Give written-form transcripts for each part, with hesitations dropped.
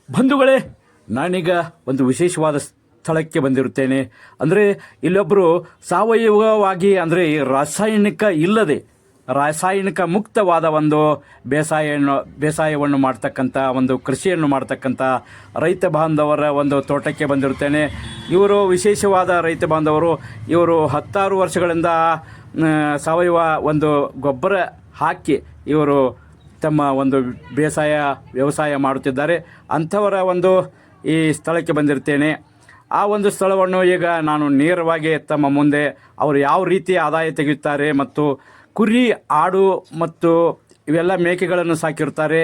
ಬಂಧುಗಳೇ, ನಾನೀಗ ಒಂದು ವಿಶೇಷವಾದ ಸ್ಥಳಕ್ಕೆ ಬಂದಿರುತ್ತೇನೆ. ಅಂದರೆ ಇಲ್ಲೊಬ್ಬರು ಸಾವಯವವಾಗಿ, ಅಂದರೆ ರಾಸಾಯನಿಕ ಮುಕ್ತವಾದ ಒಂದು ಬೇಸಾಯವನ್ನು ಮಾಡ್ತಕ್ಕಂಥ, ಒಂದು ಕೃಷಿಯನ್ನು ಮಾಡ್ತಕ್ಕಂಥ ರೈತ ಬಾಂಧವರ ಒಂದು ತೋಟಕ್ಕೆ ಬಂದಿರುತ್ತೇನೆ. ಇವರು ವಿಶೇಷವಾದ ರೈತ ಬಾಂಧವರು. ಇವರು 10 ವರ್ಷಗಳಿಂದ ಸಾವಯವ ಒಂದು ಗೊಬ್ಬರ ಹಾಕಿ ಇವರು ತಮ್ಮ ಒಂದು ವ್ಯವಸಾಯ ಮಾಡುತ್ತಿದ್ದಾರೆ. ಅಂಥವರ ಒಂದು ಈ ಸ್ಥಳಕ್ಕೆ ಬಂದಿರ್ತೇನೆ. ಆ ಒಂದು ಸ್ಥಳವನ್ನು ಈಗ ನಾನು ನೇರವಾಗಿ ತಮ್ಮ ಮುಂದೆ ಅವರು ಯಾವ ರೀತಿ ಆದಾಯ ತೆಗೆಯುತ್ತಾರೆ, ಮತ್ತು ಕುರಿ, ಆಡು ಮತ್ತು ಇವೆಲ್ಲ ಮೇಕೆಗಳನ್ನು ಸಾಕಿರ್ತಾರೆ,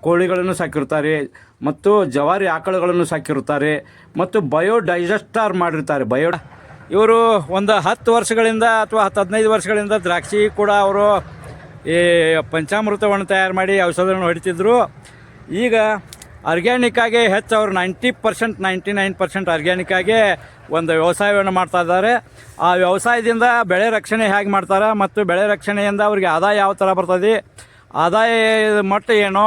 ಕೋಳಿಗಳನ್ನು ಸಾಕಿರ್ತಾರೆ, ಮತ್ತು ಜವಾರಿ ಆಕಳುಗಳನ್ನು ಸಾಕಿರುತ್ತಾರೆ, ಮತ್ತು ಬಯೋಡೈಜೆಸ್ಟರ್ ಮಾಡಿರ್ತಾರೆ. ಇವರು ಒಂದು 10 ವರ್ಷಗಳಿಂದ ಅಥವಾ 15 ವರ್ಷಗಳಿಂದ ದ್ರಾಕ್ಷಿ ಕೂಡ ಅವರು ಈ ಪಂಚಾಮೃತವನ್ನು ತಯಾರು ಮಾಡಿ ಔಷಧವನ್ನು ಹೊಡಿತಿದ್ರು. ಈಗ ಆರ್ಗ್ಯಾನಿಕ್ಕಾಗಿ ಹೆಚ್ಚು ಅವರು 90%, 99% ಆರ್ಗ್ಯಾನಿಕ್ಕಾಗಿ ಒಂದು ವ್ಯವಸಾಯವನ್ನು ಮಾಡ್ತಾ ಇದ್ದಾರೆ. ಆ ವ್ಯವಸಾಯದಿಂದ ಬೆಳೆ ರಕ್ಷಣೆ ಹೇಗೆ ಮಾಡ್ತಾರೆ, ಮತ್ತು ಬೆಳೆ ರಕ್ಷಣೆಯಿಂದ ಅವ್ರಿಗೆ ಆದಾಯ ಯಾವ ಥರ ಬರ್ತದೆ, ಆದಾಯ ಮಟ್ಟ ಏನು,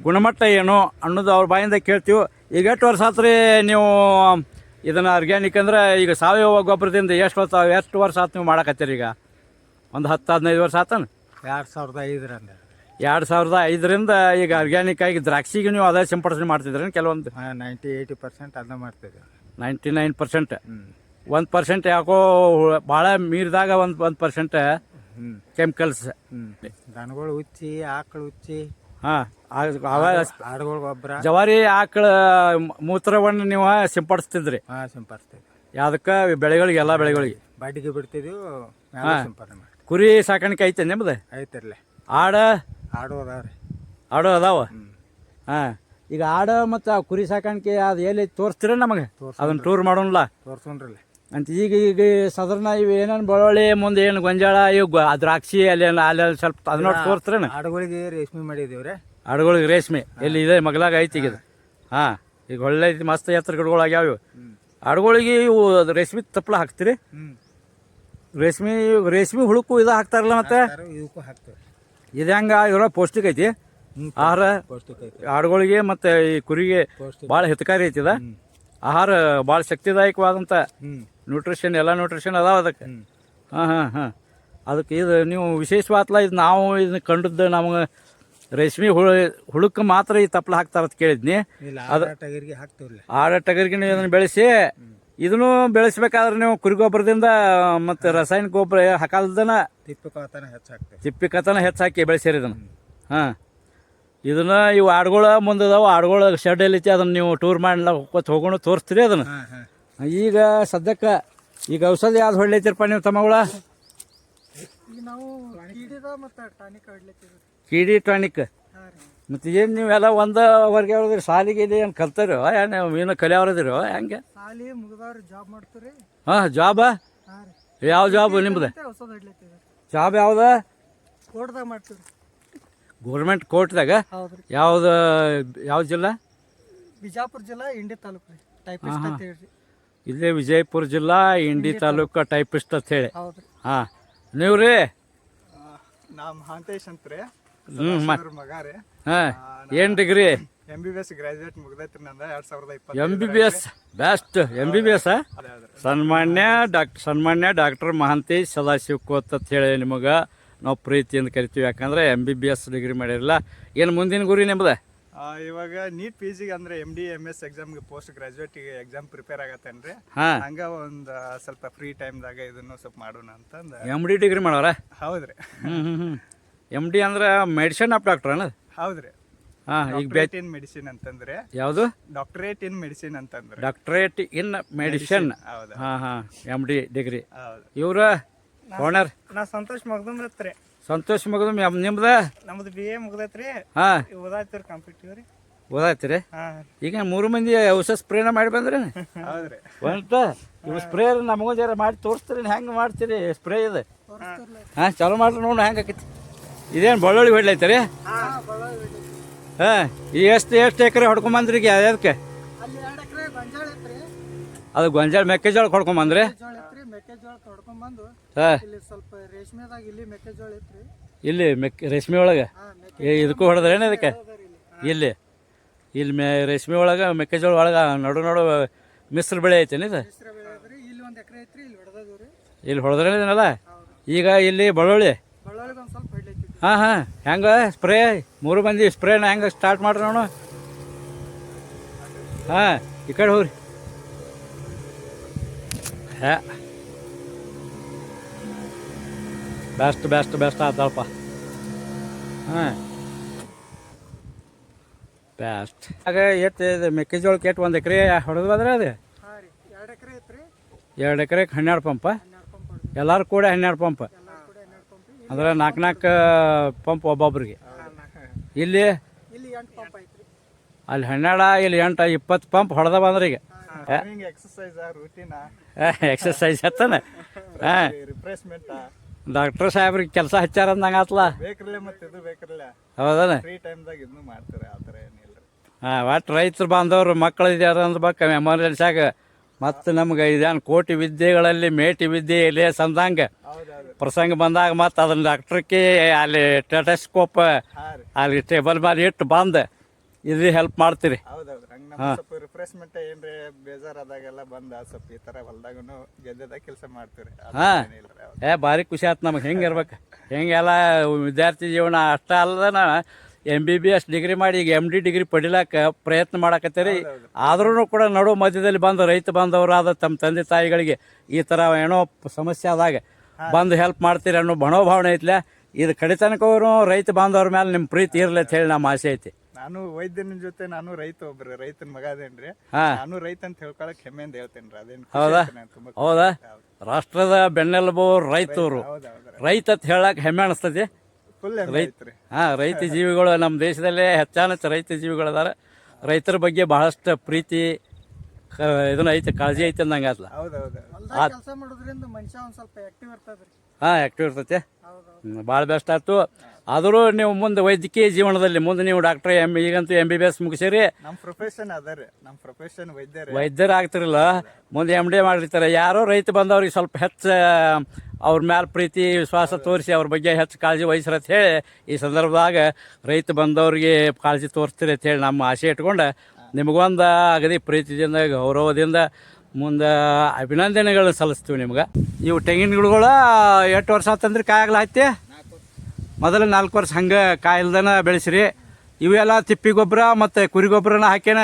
ಗುಣಮಟ್ಟ ಏನು ಅನ್ನೋದು ಅವ್ರ ಬಾಯಿಂದ ಕೇಳ್ತೀವಿ. ಈಗ ಎಷ್ಟು ವರ್ಷ ಆತ್ರಿ ನೀವು ಇದನ್ನು ಆರ್ಗ್ಯಾನಿಕ್ ಅಂದರೆ ಈಗ ಸಾವಯವ ಗೊಬ್ಬರದಿಂದ ಎಷ್ಟು ವರ್ಷ ಆಯ್ತು ನೀವು ಮಾಡಕತ್ತೀರಿ? ಈಗ ಒಂದು 10-15 ವರ್ಷ ಆತನ? 2005ರಿಂದ ಈಗ ಆರ್ಗ್ಯಾನಿಕ್ ಆಗಿ ದ್ರಾಕ್ಷಿಗೆ ನೀವು ಅದೇ ಸಿಂಪಡಿಸಿ ಮಾಡ್ತಿದ್ರೇನು? ಕೆಲವೊಂದು 90-80% ಅದನ್ನ ಮಾಡ್ತಿದ್ದೀವಿ. 99%. 1% ಯಾಕೋ ಭಾಳ ಮೀರಿದಾಗ 1% ಕೆಮಿಕಲ್ಸ್. ದನಗಳು ಉಚ್ಚಿ, ಆಕಳು ಉಚ್ಚಿ, ಆಡುಗಳ ಗೊಬ್ಬರ, ಜವಾರಿ ಆಕಳ ಮೂತ್ರವನ್ನು ನೀವು ಸಿಂಪಡಿಸ್ತಿದ್ರಿ? ಸಿಂಪಡಿಸ್ತೀವಿ. ಯಾವುದಕ್ಕೆ? ಬೆಳೆಗಳಿಗೆ, ಎಲ್ಲ ಬೆಳೆಗಳಿಗೆ ಬಾಡಿಗೆ ಬಿಡ್ತಿದ್ವಿ. ಕುರಿ ಸಾಕಾಣಿಕೆ ಐತೆ ನಿಮ್ದು? ಐತಿರ್ಲಿ. ಆಡು ಅದಾವ? ಈಗ ಆಡು ಮತ್ತು ಕುರಿ ಸಾಕಾಣಿಕೆ ಅದು ಎಲ್ಲಿ ತೋರಿಸ್ತೀರ ನಮಗೆ? ಅದನ್ನು ಟೂರ್ ಮಾಡೋಣಲ್ಲ? ತೋರ್ಸೋಣ್ರಲ್ಲ ಅಂತ. ಈಗ ಸಾಧಾರಣ ಇವು ಏನೇನು ಬೆಳ್ಳುಳ್ಳಿ, ಮುಂದೆ ಏನು ಗೊಂಜಾಳ, ಇವು ದ್ರಾಕ್ಷಿ ಅಲ್ಲಿ ಸ್ವಲ್ಪ ಅದನ್ನ ತೋರಿಸ್ತೀರೇನು? ಆಡುಗಳಿಗೆ ರೇಷ್ಮೆ ಮಾಡಿದೀವ್ರಿ. ಆಡುಗಳಿಗೆ ರೇಷ್ಮೆ ಎಲ್ಲಿ ಇದೆ? ಮಗಲಾಗ ಐತಿ ಈಗ. ಈಗ ಒಳ್ಳೆ ಐತಿ, ಮಸ್ತ್ ಎತ್ತರ ಗಿಡಗಳು ಆಗ್ಯಾವ. ಆಡುಗಳಿಗೆ ಇವು ರೇಷ್ಮೆ ತಪ್ಪಲ ಹಾಕ್ತೀರಿ? ರೇಷ್ಮೆ ಹುಳುಕು ಇದು ಹಾಕ್ತಾರಲ್ಲ? ಮತ್ತೆ ಇವಕ್ಕೂ ಹಾಕ್ತೀವಿ. ಇದು ಹೆಂಗೆ ಇರೋ ಪೌಷ್ಟಿಕ ಐತಿ ಆಹಾರ ಆಡುಗಳಿಗೆ ಮತ್ತು ಈ ಕುರಿಗೆ? ಭಾಳ ಹಿತಕಾರಿ ಐತಿ ಇದು ಆಹಾರ, ಭಾಳ ಶಕ್ತಿದಾಯಕವಾದಂಥ ನ್ಯೂಟ್ರಿಷನ್, ಎಲ್ಲ ನ್ಯೂಟ್ರಿಷನ್ ಅದಾವ ಅದಕ್ಕೆ. ಅದಕ್ಕೆ ಇದು ನೀವು ವಿಶೇಷವಾತ್ಲ. ಇದು ನಾವು ಇದನ್ನ ಕಂಡದ್ದು, ನಮಗೆ ರೇಷ್ಮೆ ಹುಳುಕ್ಕೆ ಮಾತ್ರ ಈ ತಪ್ಪಲ ಹಾಕ್ತಾರಂತ ಕೇಳಿದ್ನಿ. ಅದು ಆಡ ಟಗರಿಗೆ ನೀವು ಇದನ್ನು ಬೆಳೆಸಿ, ಇದನ್ನು ಬೆಳೆಸ್ಬೇಕಾದ್ರೆ ನೀವು ಕುರಿ ಗೊಬ್ಬರದಿಂದ ಮತ್ತು ರಾಸಾಯನಿಕ ಗೊಬ್ಬರ ಹಾಕಲ್ದನ ತಿಪ್ಪಿ ಕತನ ಹೆಚ್ಚಾಕಿ ಬೆಳೆಸಿರಿ ಇದನ್ನು. ಇದನ್ನ ಇವು ಆಡುಗಳ ಮುಂದದಾವು, ಆಡುಗಳ ಶೆಡ್ ಐತಿ, ಅದನ್ನು ನೀವು ಟೂರ್ ಮಾಡಿ ಹೋಗೋಣ ತೋರಿಸ್ತೀರಿ ಅದನ್ನು. ಈಗ ಸದ್ಯಕ್ಕೆ ಈಗ ಔಷಧಿ ಯಾವ್ದು ಹೊಡ್ಲೈತಿರಪ್ಪ ನೀವು ತಮ್ಮಗಳ? ಕೀಡಿ ಟಾನಿಕ್. ಮತ್ತು ಏನು ನೀವೆಲ್ಲ ಒಂದವರೆಗೆ ಅವ್ರದ್ರಿ ಸಾಲಿಗೆ ಇಲ್ಲಿ ಏನು ಕಲ್ತಾರೋ ಏನು ಏನು ಕಲಿಯವ್ರದಿರೋ ಹೆಂಗೆ? ಜಾಬ? ಯಾವ ಜಾಬ್ ನಿಮ್ದು? ಜಾಬ್ ಯಾವ್ದ? ಗೌರ್ಮೆಂಟ್ ಕೋರ್ಟ್ದಾಗ? ಯಾವ ಜಿಲ್ಲಾ? ಬಿಜಾಪುರ ಜಿಲ್ಲಾ, ಇಂಡಿ ತಾಲೂಕು. ಇಲ್ಲೇ ವಿಜಯಪುರ ಜಿಲ್ಲಾ, ಇಂಡಿ ತಾಲೂಕು, ಟೈಪಿಸ್ಟ್ ಅಂತ ಹೇಳಿ. ನೀವು ರೀ? ಮಹಾಂತೇಶ್ ಅಂತ್ರಿ. ಮಗಾರಿ. ಏನು ಡಿಗ್ರಿ? MBBS ಗ್ರಾಜುಯೇಟ್ ಮುಗ್ದೈತ್ರಿ ನಂದ 2020. MBBS best. MBBS ಸನ್ಮಾನ್ಯ ಡಾಕ್ಟರ್ ಮಹಾಂತೇಶ್ ಸದಾಶಿವ ಕೋತ್ ಅಂತ ಹೇಳಿ ನಿಮಗೆ ನಾವು ಪ್ರೀತಿಯಿಂದ ಕರಿತೀವಿ. ಯಾಕಂದ್ರೆ MBBS ಡಿಗ್ರಿ ಮಾಡಿರಲ್ಲ. ಏನು ಮುಂದಿನ ಗುರಿ ನಿಮ್ದು? ಇವಾಗ ನೀಟ್ PG ಅಂದ್ರೆ MD MS ಎಕ್ಸಾಮ್ಗೆ ಪೋಸ್ಟ್ ಗ್ರಾಜುಯೇಟ್ ಎಕ್ಸಾಮ್ ಪ್ರಿಪೇರ್ ಆಗತ್ತೇನ್ರಿ. ಹಂಗ ಒಂದು ಸ್ವಲ್ಪ ಫ್ರೀ ಟೈಮ್ದಾಗ ಇದನ್ನು ಸ್ವಲ್ಪ ಮಾಡೋಣ ಅಂತ. MD ಡಿಗ್ರಿ ಮಾಡೋರ? ಹೌದ್ರಿ. MD ಅಂದ್ರೆ ಮೆಡಿಸಿನ್ ಆಫ್ ಡಾಕ್ಟರ್ ಅಣ್ಣ? ಹೌದ್ರಿ. ಈಗ ಇನ್ ಮೆಡಿಸಿನ್ ಅಂತಂದ್ರೆ ಯಾವುದು? ಡಾಕ್ಟರೇಟ್ ಇನ್ ಮೆಡಿಸಿನ್ ಅಂತಂದ್ರೆ. Doctorate in medicine. MD degree. ಇವ್ರ ಓನರ್? ನಾ ಸಂತೋಷ್ ಮಗದುಮ್ರಿ. ಸಂತೋಷ್ ಮಗದುಮ್. ನಿಮ್ದ? ನಮ್ದು BA ಮುಗ್ದೈತ್ರಿ. ಓದಾಯ್ತಿರಿ, ಕಾಂಪಿಟೇಟಿವ್ ರೀ. ಓದಾಯ್ತಿರಿ? ಈಗ 3 ಮಂದಿ ಔಷಧ ಸ್ಪ್ರೇನ ಮಾಡಿ ಬಂದ್ರಿ? ಹೌದ್ರಿ. ಇವು ಸ್ಪ್ರೇ ನಮಗೂ ಜರ ಮಾಡಿ ತೋರಿಸ್ತೀರಿ, ಹೆಂಗೆ ಮಾಡ್ತೀರಿ ಸ್ಪ್ರೇ ಇದು? ಚಲೋ ಮಾಡ್ರಿ ನೋಡು ಹೆಂಗೆ ಆಕೈತಿ. ಇದೇನು ಬೆಳ್ಳುಳ್ಳಿ ಹೊಡ್ಲೈತರಿ? ಎಷ್ಟು ಎಕರೆ ಹೊಡ್ಕೊಂಬಂದ್ರಿ? ಈಗ ಅದಕ್ಕೆ ಅದು ಗೊಂಜಾಳ ಮೆಕ್ಕೆಜೋಳ ಹೊಡ್ಕೊಂಬಂದ್ರಿ? ಇಲ್ಲಿ ರೇಷ್ಮೆ ಒಳಗೆ ಇದಕ್ಕೂ ಹೊಡೆದ್ರೇನು? ಅದಕ್ಕೆ ಇಲ್ಲಿ ರೇಷ್ಮೆ ಒಳಗೆ ಮೆಕ್ಕೆಜೋಳ ಒಳಗೆ ನಡು ಮಿಶ್ರ ಬೆಳೆ ಐತೇನು ಇದು? ಇಲ್ಲಿ 1 ಎಕರೆ ಐತ್ರಿ, ಇಲ್ಲಿ ಹೊಡೆದವ್ರಿ. ಇಲ್ಲಿ ಹೊಡೆದ್ರೇನಲ್ಲ ಈಗ ಇಲ್ಲಿ ಬೆಳ್ಳುಳ್ಳಿ. ಬಳ್ಳೊಳಗೆ ಒಂದು ಸ್ವಲ್ಪ ಹೊಡ್ಲೈತಿ. ಹಾಂ ಹೆಂಗೆ ಸ್ಪ್ರೇ 3 ಮಂದಿ ಸ್ಪ್ರೇನ ಹೆಂಗೆ ಸ್ಟಾರ್ಟ್ ಮಾಡ್ರಿ ನೋಡು. ಈ ಕಡೆ ಹೋಗ್ರಿ. ಬೆಸ್ಟ್ ಆತಪ್ಪ. ಬೆಸ್ಟ್ ಆಗ ಇದು ಮೆಕ್ಕೆಜೋಳಕ್ಕೆ 1 ಎಕರೆ ಹೊಡೆದು ಬಂದ್ರೆ ಅದು 2 ಎಕರೆ ಐತ್ರಿ. 2 ಎಕರೆಗೆ 12 ಪಂಪ. 12 ಪಂಪ್ ಹೊಡ್ದು. ಎಲ್ಲರೂ ಕೂಡ 12 ಪಂಪ್. ಎಲ್ಲರೂ ಕೂಡ 12 ಪಂಪ್. ಅಂದ್ರೆ 4 ಪಂಪ್ ಒಬ್ಬೊಬ್ರಿಗೆ. ಇಲ್ಲಿ 8 ಪಂಪ್ ಐತ್ರಿ. ಅಲ್ಲಿ 12 ಇಲ್ಲಿ 8 20 ಪಂಪ್ ಹೊಡೆದ ಬಂದ್ರೆ ಈಗ ಎಕ್ಸರ್ಸೈಸ್ ರೂಟೀನ್ ಎಕ್ಸರ್ಸೈಸ್ ಹತ್ತಾನೆ. ರಿಫ್ರೆಶ್ಮೆಂಟ್ ಡಾಕ್ಟರ್ ಸಾಹೇಬ್ರಿಗೆ ಕೆಲಸ ಹಚ್ಚಾರ ಅಂದಂಗೆ ಆತ್ಲ. ಬೇಕ್ರಲ್ಲ ಮತ್ತೆ ಇದು ಬೇಕ್ರಲ್ಲ ಹೌದಾನೆ. ಫ್ರೀ ಟೈಮ್ದಾಗ ಇದನ್ನು ಮಾಡ್ತಾರೆ, ಆ ಥರ ಏನಿಲ್ಲ. ಒಟ್ಟು ರೈತರು ಬಾಂಧವ್ರು ಮಕ್ಕಳು ಇದ್ಯಾರ ಅಂದ್ಬೇಕು ಎಮರ್ಜೆನ್ಸಿಯಾಗ. ಮತ್ತು ನಮ್ಗೆ ಇದೇನು ಕೋಟಿ ವಿದ್ಯೆಗಳಲ್ಲಿ ಮೇಟಿ ವಿದ್ಯೆ ಇಲ್ಲೇ ಸಂದಂಗೆ ಪ್ರಸಂಗ ಬಂದಾಗ ಮತ್ತು ಅದನ್ನ ಡಾಕ್ಟ್ರಿಗೆ ಅಲ್ಲಿ ಟೆಟಸ್ಕೋಪ್ ಅಲ್ಲಿ ಟೇಬಲ್ ಮೇಲೆ ಇಟ್ಟು ಬಂದು ಇದು ಹೆಲ್ಪ್ ಮಾಡ್ತೀರಿ. ಹೌದೌದು. ಹಂಗೆ ನಮ್ಗೆ ಸ್ವಲ್ಪ ರಿಫ್ರೆಶ್ಮೆಂಟ್ ಏನ್ರಿ ಬೇಜಾರಾದಾಗೆಲ್ಲ ಬಂದ ಸ್ವಲ್ಪ ಈ ಥರ ಹೊಲ್ದಾಗೂ ಗೆದ್ದದಾಗ ಕೆಲಸ ಮಾಡ್ತೀರಿ. ಭಾರಿ ಖುಷಿ ಆಯ್ತು ನಮಗೆ. ಹೆಂಗೆ ಇರ್ಬೇಕು ಹೆಂಗೆಲ್ಲ ವಿದ್ಯಾರ್ಥಿ ಜೀವನ ಅಷ್ಟೇ ಅಲ್ಲದನ MBBS ಡಿಗ್ರಿ ಮಾಡಿ ಈಗ MD ಡಿಗ್ರಿ ಪಡಿಲಾಕ ಪ್ರಯತ್ನ ಮಾಡಕತ್ತೀರಿ. ಆದ್ರೂ ಕೂಡ ಮಧ್ಯದಲ್ಲಿ ಬಂದು ರೈತ ಬಾಂಧವರಾದ ತಮ್ಮ ತಂದೆ ತಾಯಿಗಳಿಗೆ ಈ ಥರ ಏನೋ ಸಮಸ್ಯೆ ಆದಾಗ ಬಂದು ಹೆಲ್ಪ್ ಮಾಡ್ತೀರಿ ಅನ್ನೋ ಮನೋಭಾವನೆ ಐತ್ಲೆ. ಇದು ಕಡಿತನಕವರು ರೈತ ಬಾಂಧವ್ರ ಮೇಲೆ ನಿಮ್ಮ ಪ್ರೀತಿ ಇರಲಿ ಅಂತ ಹೇಳಿ ನಮ್ಮ ಆಸೆ ಐತಿ. ನಾನು ವೈದ್ಯನ ಜೊತೆ ನಾನು ರೈತನ ಮಗ ಅದೇನ್ರಿ. ನಾನು ರೈತ ಅಂತ ಹೇಳ್ಕೊಳಕ್ ಹೆಮ್ಮೆಯಿಂದ ಹೇಳ್ತೇನ್ರಿ. ಅದೇನು ಹೌದಾ? ರಾಷ್ಟ್ರದ ಬೆನ್ನೆಲುಬು ರೈತರು. ರೈತ ಅಂತ ಹೇಳಕ್ ಹೆಮ್ಮೆ ಅನಿಸ್ತದೆ. ರೈತ ಜೀವಿಗಳು ನಮ್ಮ ದೇಶದಲ್ಲೇ ಹೆಚ್ಚಾನ ರೈತ ಜೀವಿಗಳು ಅದಾರ. ರೈತರ ಬಗ್ಗೆ ಬಹಳಷ್ಟು ಪ್ರೀತಿ ಇದನ್ನ ಐತೆ, ಕಾಳಜಿ ಐತೆ ಅಂದಂಗೆ ಆತ್ಲ. ಕೆಲಸ ಮಾಡೋದ್ರಿಂದ ಮನುಷ್ಯ ಒಂದು ಸ್ವಲ್ಪ ಆಕ್ಟಿವ್ ಇರ್ತದ್ರಿ. ಆಕ್ಟಿವ್ ಇರ್ತೈತೆ. ಭಾಳ ಬೆಸ್ಟ್ ಆಯ್ತು. ಆದರೂ ನೀವು ಮುಂದೆ ವೈದ್ಯಕೀಯ ಜೀವನದಲ್ಲಿ ಮುಂದೆ ನೀವು ಡಾಕ್ಟರ್ ಈಗಂತೂ MBBS ಮುಗಿಸಿರಿ. ನಮ್ಮ ಪ್ರೊಫೆಷನ್ ಅದರಿ, ನಮ್ಮ ಪ್ರೊಫೆಷನ್ ವೈದ್ಯರು ಆಗ್ತಿರಲ್ಲ, ಮುಂದೆ MD ಮಾಡಿರ್ತಾರೆ. ಯಾರೋ ರೈತ ಬಂದವ್ರಿಗೆ ಸ್ವಲ್ಪ ಹೆಚ್ಚು ಅವ್ರ ಮ್ಯಾಲೆ ಪ್ರೀತಿ ವಿಶ್ವಾಸ ತೋರಿಸಿ ಅವ್ರ ಬಗ್ಗೆ ಹೆಚ್ಚು ಕಾಳಜಿ ವಹಿಸ್ರಿ ಅಂತ ಹೇಳಿ ಈ ಸಂದರ್ಭದಾಗ ರೈತ ಬಂದವ್ರಿಗೆ ಕಾಳಜಿ ತೋರಿಸ್ತೀರಿ ಅಂತ ಹೇಳಿ ನಮ್ಮ ಆಸೆ ಇಟ್ಕೊಂಡು ನಿಮಗೊಂದು ಅಗದಿ ಪ್ರೀತಿಯಿಂದ ಗೌರವದಿಂದ ಮುಂದೆ ಅಭಿನಂದನೆಗಳನ್ನ ಸಲ್ಲಿಸ್ತೀವಿ ನಿಮ್ಗೆ. ಇವು ತೆಂಗಿನ ಗಿಡಗಳು ಎಷ್ಟು ವರ್ಷ ಆತಂದ್ರೆ ಕಾಯಾಗ್ಲಾಯ್ತಿ? ಮೊದಲು 4 ವರ್ಷ ಹಂಗೆ ಕಾಯಿಲ್ದನ ಬೆಳೆಸಿರಿ. ಇವೆಲ್ಲ ತಿಪ್ಪಿ ಗೊಬ್ಬರ ಮತ್ತು ಕುರಿ ಗೊಬ್ಬರನ ಹಾಕ್ಯಾನ.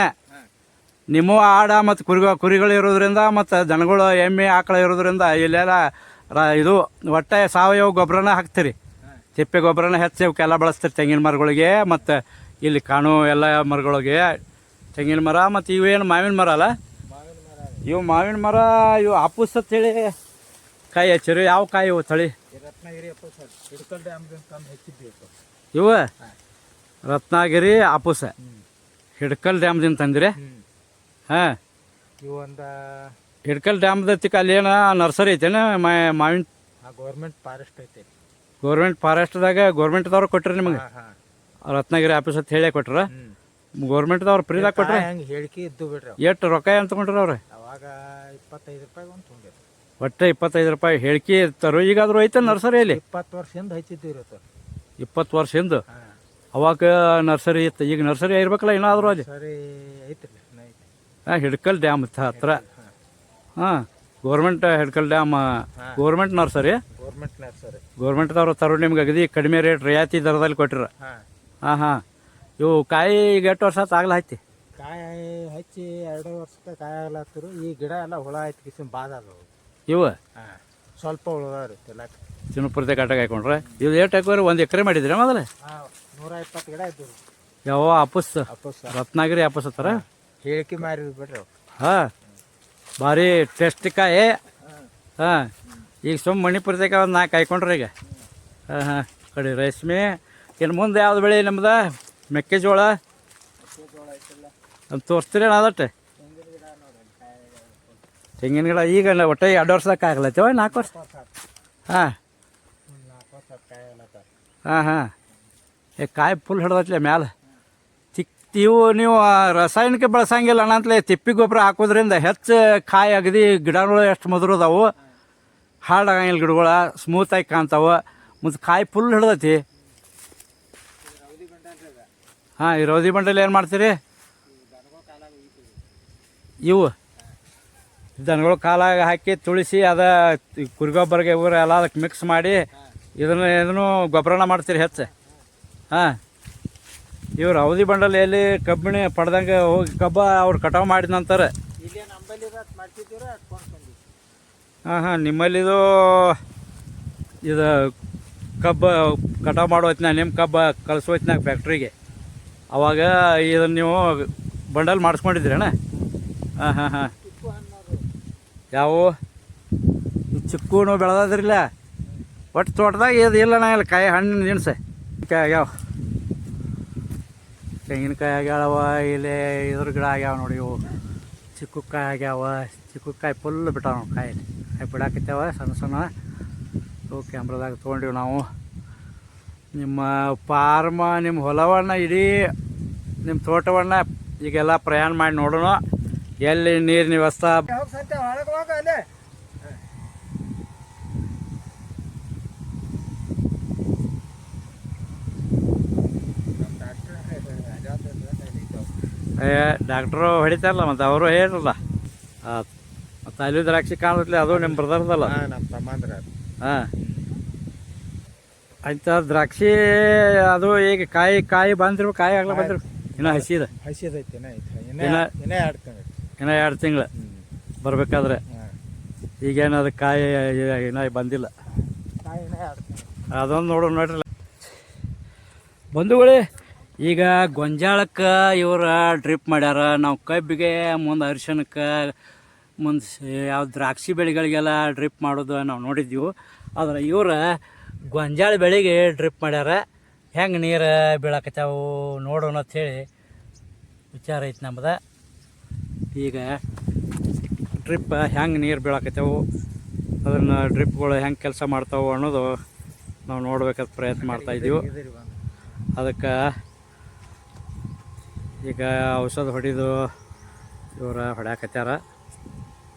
ನಿಮ್ಮ ಆಡ ಮತ್ತು ಕುರಿಗಳು ಇರೋದ್ರಿಂದ ಮತ್ತು ದನಗಳು ಎಮ್ಮೆ ಆಕಳ ಇರೋದ್ರಿಂದ ಇಲ್ಲೆಲ್ಲ ಇದು ಒಟ್ಟೆ ಸಾವಯವ ಗೊಬ್ಬರನ ಹಾಕ್ತೀರಿ. ತಿಪ್ಪೆ ಗೊಬ್ಬರನ ಹೆಚ್ಚು ಇವಕ್ಕೆಲ್ಲ ಬಳಸ್ತೀರಿ ತೆಂಗಿನ ಮರಗಳಿಗೆ ಮತ್ತು ಇಲ್ಲಿ ಕಾಣೋ ಎಲ್ಲ ಮರಗಳಿಗೆ. ತೆಂಗಿನ ಮರ ಮತ್ತು ಇವೇನು ಮಾವಿನ ಮರ ಅಲ್ಲ, ಇವು ಮಾವಿನ ಮರ. ಇವು ಆಪೂಸ್ ಅಂತ ಹೇಳಿ ಕಾಯಿ ಹಚ್ಚಿರಿ. ಯಾವ ಕಾಯಿ ಇವು ತಳಿ? ಇವು ರತ್ನಗಿರಿ ಆಪೂಸ ಹಿಡ್ಕಲ್ ಡ್ಯಾಮ್ದಿಂದ ತಂದಿರಿ. ಹಾಂ, ಇವು ಒಂದು ಹಿಡ್ಕಲ್ ಡ್ಯಾಮ್ದ ಅಲ್ಲಿ ಏನು ನರ್ಸರಿ ಐತೇನ ಮಾವಿನ? ಗೌರ್ಮೆಂಟ್ ಫಾರೆಸ್ಟ್ ಐತೆ. ಗೌರ್ಮೆಂಟ್ ಫಾರೆಸ್ಟ್ದಾಗ ಗೌರ್ಮೆಂಟ್ದವ್ರು ಕೊಟ್ರಿ ನಿಮಗೆ? ರತ್ನಗಿರಿ ಆಫೀಸ್ ಅಂತ ಹೇಳೇ ಕೊಟ್ರ? ಗೌರ್ಮೆಂಟ್ದವ್ರು ಫ್ರೀದಾಗ ಕೊಟ್ರ? ಹೇಳಿಕೆ ಇದ್ದು ಬಿಡ್ರಿ. ಎಷ್ಟು ರೊಕ್ಕ ಏನು ತೊಗೊಂಡ್ರಿ ಅವ್ರೆ? ಅವಾಗ 25 ರೂಪಾಯಿ ಒಂದು ತೊಗೊಂಡಿರಿ. ಒಟ್ಟೆ 25 ರೂಪಾಯಿ ಹೇಳಿಕೆ ಇರ್ತಾರೋ? ಈಗಾದ್ರೂ ಐತೆ ನರ್ಸರಿಯಲ್ಲಿ? 20 ವರ್ಷದಿಂದ ಹಚ್ಚಿದ್ದೀವಿ. 20 ವರ್ಷ ಹಿಂದೆ ಅವಾಗ ನರ್ಸರಿ ಇತ್ತು. ಈಗ ನರ್ಸರಿ ಇರ್ಬೇಕಲ್ಲ ಏನಾದರೂ ಅಲ್ಲಿ? ಸರಿ ಐತ್ರಿ. ಹಿಡ್ಕಲ್ ಡ್ಯಾಮ್ ಹತ್ರ. ಹಾಂ, government Hidkal dam government nursery. ಗೌರ್ಮೆಂಟ್ದವ್ರು ತರೋ ನಿಮ್ಗೆ ಅಗದಿ ಕಡಿಮೆ ರೇಟ್ ರಿಯಾಯಿತಿ ದರದಲ್ಲಿ ಕೊಟ್ಟಿರ. ಹಾಂ. ಇವು ಕಾಯಿ ಈಗ ಎಷ್ಟು ವರ್ಷ ಆಗ್ಲ ಹಚ್ಚಿ? ಕಾಯಿ ಹಚ್ಚಿ 2 ವರ್ಷಕ್ಕೆ ಕಾಯಿ ಆಗ್ಲತ್ತರು. ಈ ಗಿಡ ಎಲ್ಲ ಹುಳ ಆಯ್ತು ಕಿಸಿನ ಬಾದ ಅದಾವು ಇವು. ಸ್ವಲ್ಪ ಉಳ್ದಾವ್ರಿ ತಿನ್ನಕ್ಕೆ. ಚಿನ್ನಪುರತೆ ಕಾಟಾಗ ಹಾಕೊಂಡ್ರೆ ಇವು ಏಟ್ ಹಾಕೋರಿ? 1 ಎಕರೆ ಮಾಡಿದ್ರಿ ಮೊದಲೇ? 120 ಗಿಡ ಇದ್ದವು. ಯಾವ ಅಪ್ಪಸ್? ರತ್ನಗಿರಿ ಅಪ್ಪಸ್ ಹತ್ತಾರ ಹೇಳಿಕೆ ಮಾರಿದ್ ಬಿಡ್ರಿ. ಹಾಂ, ಭಾರಿ ಟೇಸ್ಟ್ ಕಾಯಿ. ಹಾಂ, ಈಗ ಸುಮ್ಮ ಮಣಿಪುರದಾಗ ಒಂದು 4 ಹಾಕೊಂಡ್ರಿ ಈಗ. ಹಾಂ, ಕಡೆ ರೇಷ್ಮೆ. ಇನ್ನು ಮುಂದೆ ಯಾವ್ದು ಬೆಳೆ ನಮ್ದು? ಮೆಕ್ಕೆಜೋಳ ಅಂತ ತೋರಿಸ್ತೀರಿ ಅದಟ್ಟೆ? ತೆಂಗಿನ ಗಿಡ ಈಗ ಒಟ್ಟೆ 2 ವರ್ಷದಾಗ ಆಗಲತ್ತೇವ? 4 ವರ್ಷ? ಹಾಂ ಹಾಂ. ಕಾಯಿ ಫುಲ್ ಹಿಡ್ದತ್ಲೆ ಮ್ಯಾಲೆ. ಇವು ನೀವು ರಾಸಾಯನಿಕ ಬಳಸಂಗಿಲ್ಲ ಅನ್ನಂತಲೇ ತಿಪ್ಪಿ ಗೊಬ್ಬರ ಹಾಕೋದ್ರಿಂದ ಹೆಚ್ಚು ಕಾಯಿ ಅಗದಿ ಗಿಡಗಳು ಎಷ್ಟು ಮಧುರ ಅದಾವು. ಹಾಳಾಗಂಗಿಲ್ಲ ಗಿಡಗಳು, ಸ್ಮೂತಾಗಿ ಕಾಣ್ತಾವೆ ಮತ್ತು ಕಾಯಿ ಫುಲ್ ಹಿಡ್ದೈತಿ. ಹಾಂ ಈ ರೌದಿ ಬಂಡಲ್ ಏನು ಮಾಡ್ತೀರಿ? ಇವು ದನಗಳು ಕಾಲಾಗ ಹಾಕಿ ತುಳಿಸಿ ಅದ ಕುರಿಗೊಬ್ಬರಿಗೆ ಇವ್ರು ಎಲ್ಲ ಅದಕ್ಕೆ ಮಿಕ್ಸ್ ಮಾಡಿ ಇದನ್ನು ಗೊಬ್ಬರನ ಮಾಡ್ತೀರಿ ಹೆಚ್ಚು. ಹಾಂ ಇವ್ರು ಅವಧಿ ಬಂಡಲ್ ಎಲ್ಲಿ ಕಬ್ಬಿಣಿ ಪಡ್ದಂಗೆ ಹೋಗಿ ಕಬ್ಬ ಅವ್ರು ಕಟಾವು ಮಾಡಿದ ನಂತರ ಹಾಂ ಹಾಂ ನಿಮ್ಮಲ್ಲಿದು ಇದು ಕಬ್ಬು ಕಟಾವು ಮಾಡೋ ಹೊತ್ತಿನಾಗ ನಿಮ್ಮ ಕಬ್ಬು ಕಳಿಸೋ ಹೊತ್ತಿನಾಗ ಫ್ಯಾಕ್ಟ್ರಿಗೆ ಅವಾಗ ಇದನ್ನು ನೀವು ಬಂಡಲ್ ಮಾಡಿಸ್ಕೊಂಡಿದ್ದೀರಿ ಅಣ್ಣ? ಹಾಂ ಹಾಂ ಹಾಂ ಯಾವ ಚಿಕ್ಕೂ ಬೆಳೆದ್ರಿಲ್ಲ ಒಟ್ಟು ತೋಟದಾಗ ಇದು ಇಲ್ಲ ಇಲ್ಲ ಕಾಯಿ ಹಣ್ಣಿನ ದಿನಸ ಕಾಯಿ ಆಗ್ಯಾವ, ತೆಂಗಿನಕಾಯಿ ಆಗ್ಯಾವ, ಇಲ್ಲಿ ಇದ್ರ ಗಿಡ ಆಗ್ಯಾವ ನೋಡಿ. ಇವು ಚಿಕ್ಕು ಕಾಯಿ ಆಗ್ಯಾವ, ಚಿಕ್ಕು ಕಾಯಿ ಫುಲ್ ಬಿಟ್ಟಾವ ನಾವು ಕಾಯಿ ಬಿಡಾಕತ್ಯಾವ ಸಣ್ಣ ಸಣ್ಣ. ಇವು ಕ್ಯಾಮ್ರದಾಗ ತೊಗೊಂಡಿವಿ ನಾವು. ನಿಮ್ಮ ಫಾರ್ಮ ನಿಮ್ಮ ಹೊಲವನ್ನು ಇಡೀ ನಿಮ್ಮ ತೋಟವನ್ನು ಈಗೆಲ್ಲ ಪ್ರಯಾಣ ಮಾಡಿ ನೋಡೋಣ ಎಲ್ಲಿ ನೀರಿನ ವ್ಯವಸ್ಥೆ. ಡಾಕ್ಟ್ರು ಹೊಡಿತಾರಲ್ಲ ಮತ್ತು ಅವರು ಹೇಳಿರಲ್ಲ ಮತ್ತು ಅಲ್ಲಿ ದ್ರಾಕ್ಷಿ ಕಾಣತ್ಲಿ ಅದು ನಿಮ್ಮ ಬ್ರದರ್ದಲ್ಲ? ನಮ್ಮ ತಮ್ಮಂದ್ರ. ಹಾಂ ಆಯ್ತು ದ್ರಾಕ್ಷಿ ಅದು ಈಗ ಕಾಯಿ ಬಂದಿರ್ಬೇಕು, ಕಾಯಿ ಆಗ್ಲ ಬಂದಿರ್ಬೇಕು. ಇನ್ನೂ ಹಸಿದೈತಿ ಇನ್ನೂ 2 ತಿಂಗಳು ಬರ್ಬೇಕಾದ್ರೆ. ಈಗೇನು ಅದು ಕಾಯಿ ಇನ್ನೂ ಬಂದಿಲ್ಲ. ಅದೊಂದು ನೋಡ್ರಲ್ಲ ಬಂಧುಗಳೇ. ಈಗ ಗೊಂಜಾಳಕ್ಕೆ ಇವ್ರ ಡ್ರಿಪ್ ಮಾಡ್ಯಾರ. ನಾವು ಕಬ್ಬಿಗೆ ಮುಂದೆ ಅರಿಶಿಣಕ್ಕೆ ಮುಂದೆ ಯಾವ ದ್ರಾಕ್ಷಿ ಬೆಳೆಗಳಿಗೆಲ್ಲ ಡ್ರಿಪ್ ಮಾಡೋದು ನಾವು ನೋಡಿದ್ದೀವಿ. ಆದ್ರೆ ಇವ್ರ ಗೊಂಜಾಳ ಬೆಳೆಗೆ ಡ್ರಿಪ್ ಮಾಡ್ಯಾರ. ಹೆಂಗೆ ನೀರು ಬೀಳಾಕತ್ತಾವು ನೋಡೋಣ ಅಂಥೇಳಿ ವಿಚಾರ ಐತಿ ನಮ್ದು. ಈಗ ಡ್ರಿಪ್ ಹೆಂಗೆ ನೀರು ಬೀಳಾಕತ್ತಾವು, ಅದನ್ನು ಡ್ರಿಪ್ಗಳು ಹೆಂಗೆ ಕೆಲಸ ಮಾಡ್ತಾವೆ ಅನ್ನೋದು ನಾವು ನೋಡ್ಬೇಕಾದ ಪ್ರಯತ್ನ ಮಾಡ್ತಾಯಿದ್ದೀವಿ. ಅದಕ್ಕೆ ಈಗ ಔಷಧ ಹೊಡಿದು ಇವ್ರ ಹೊಡ್ಯಾಕತ್ಯಾರ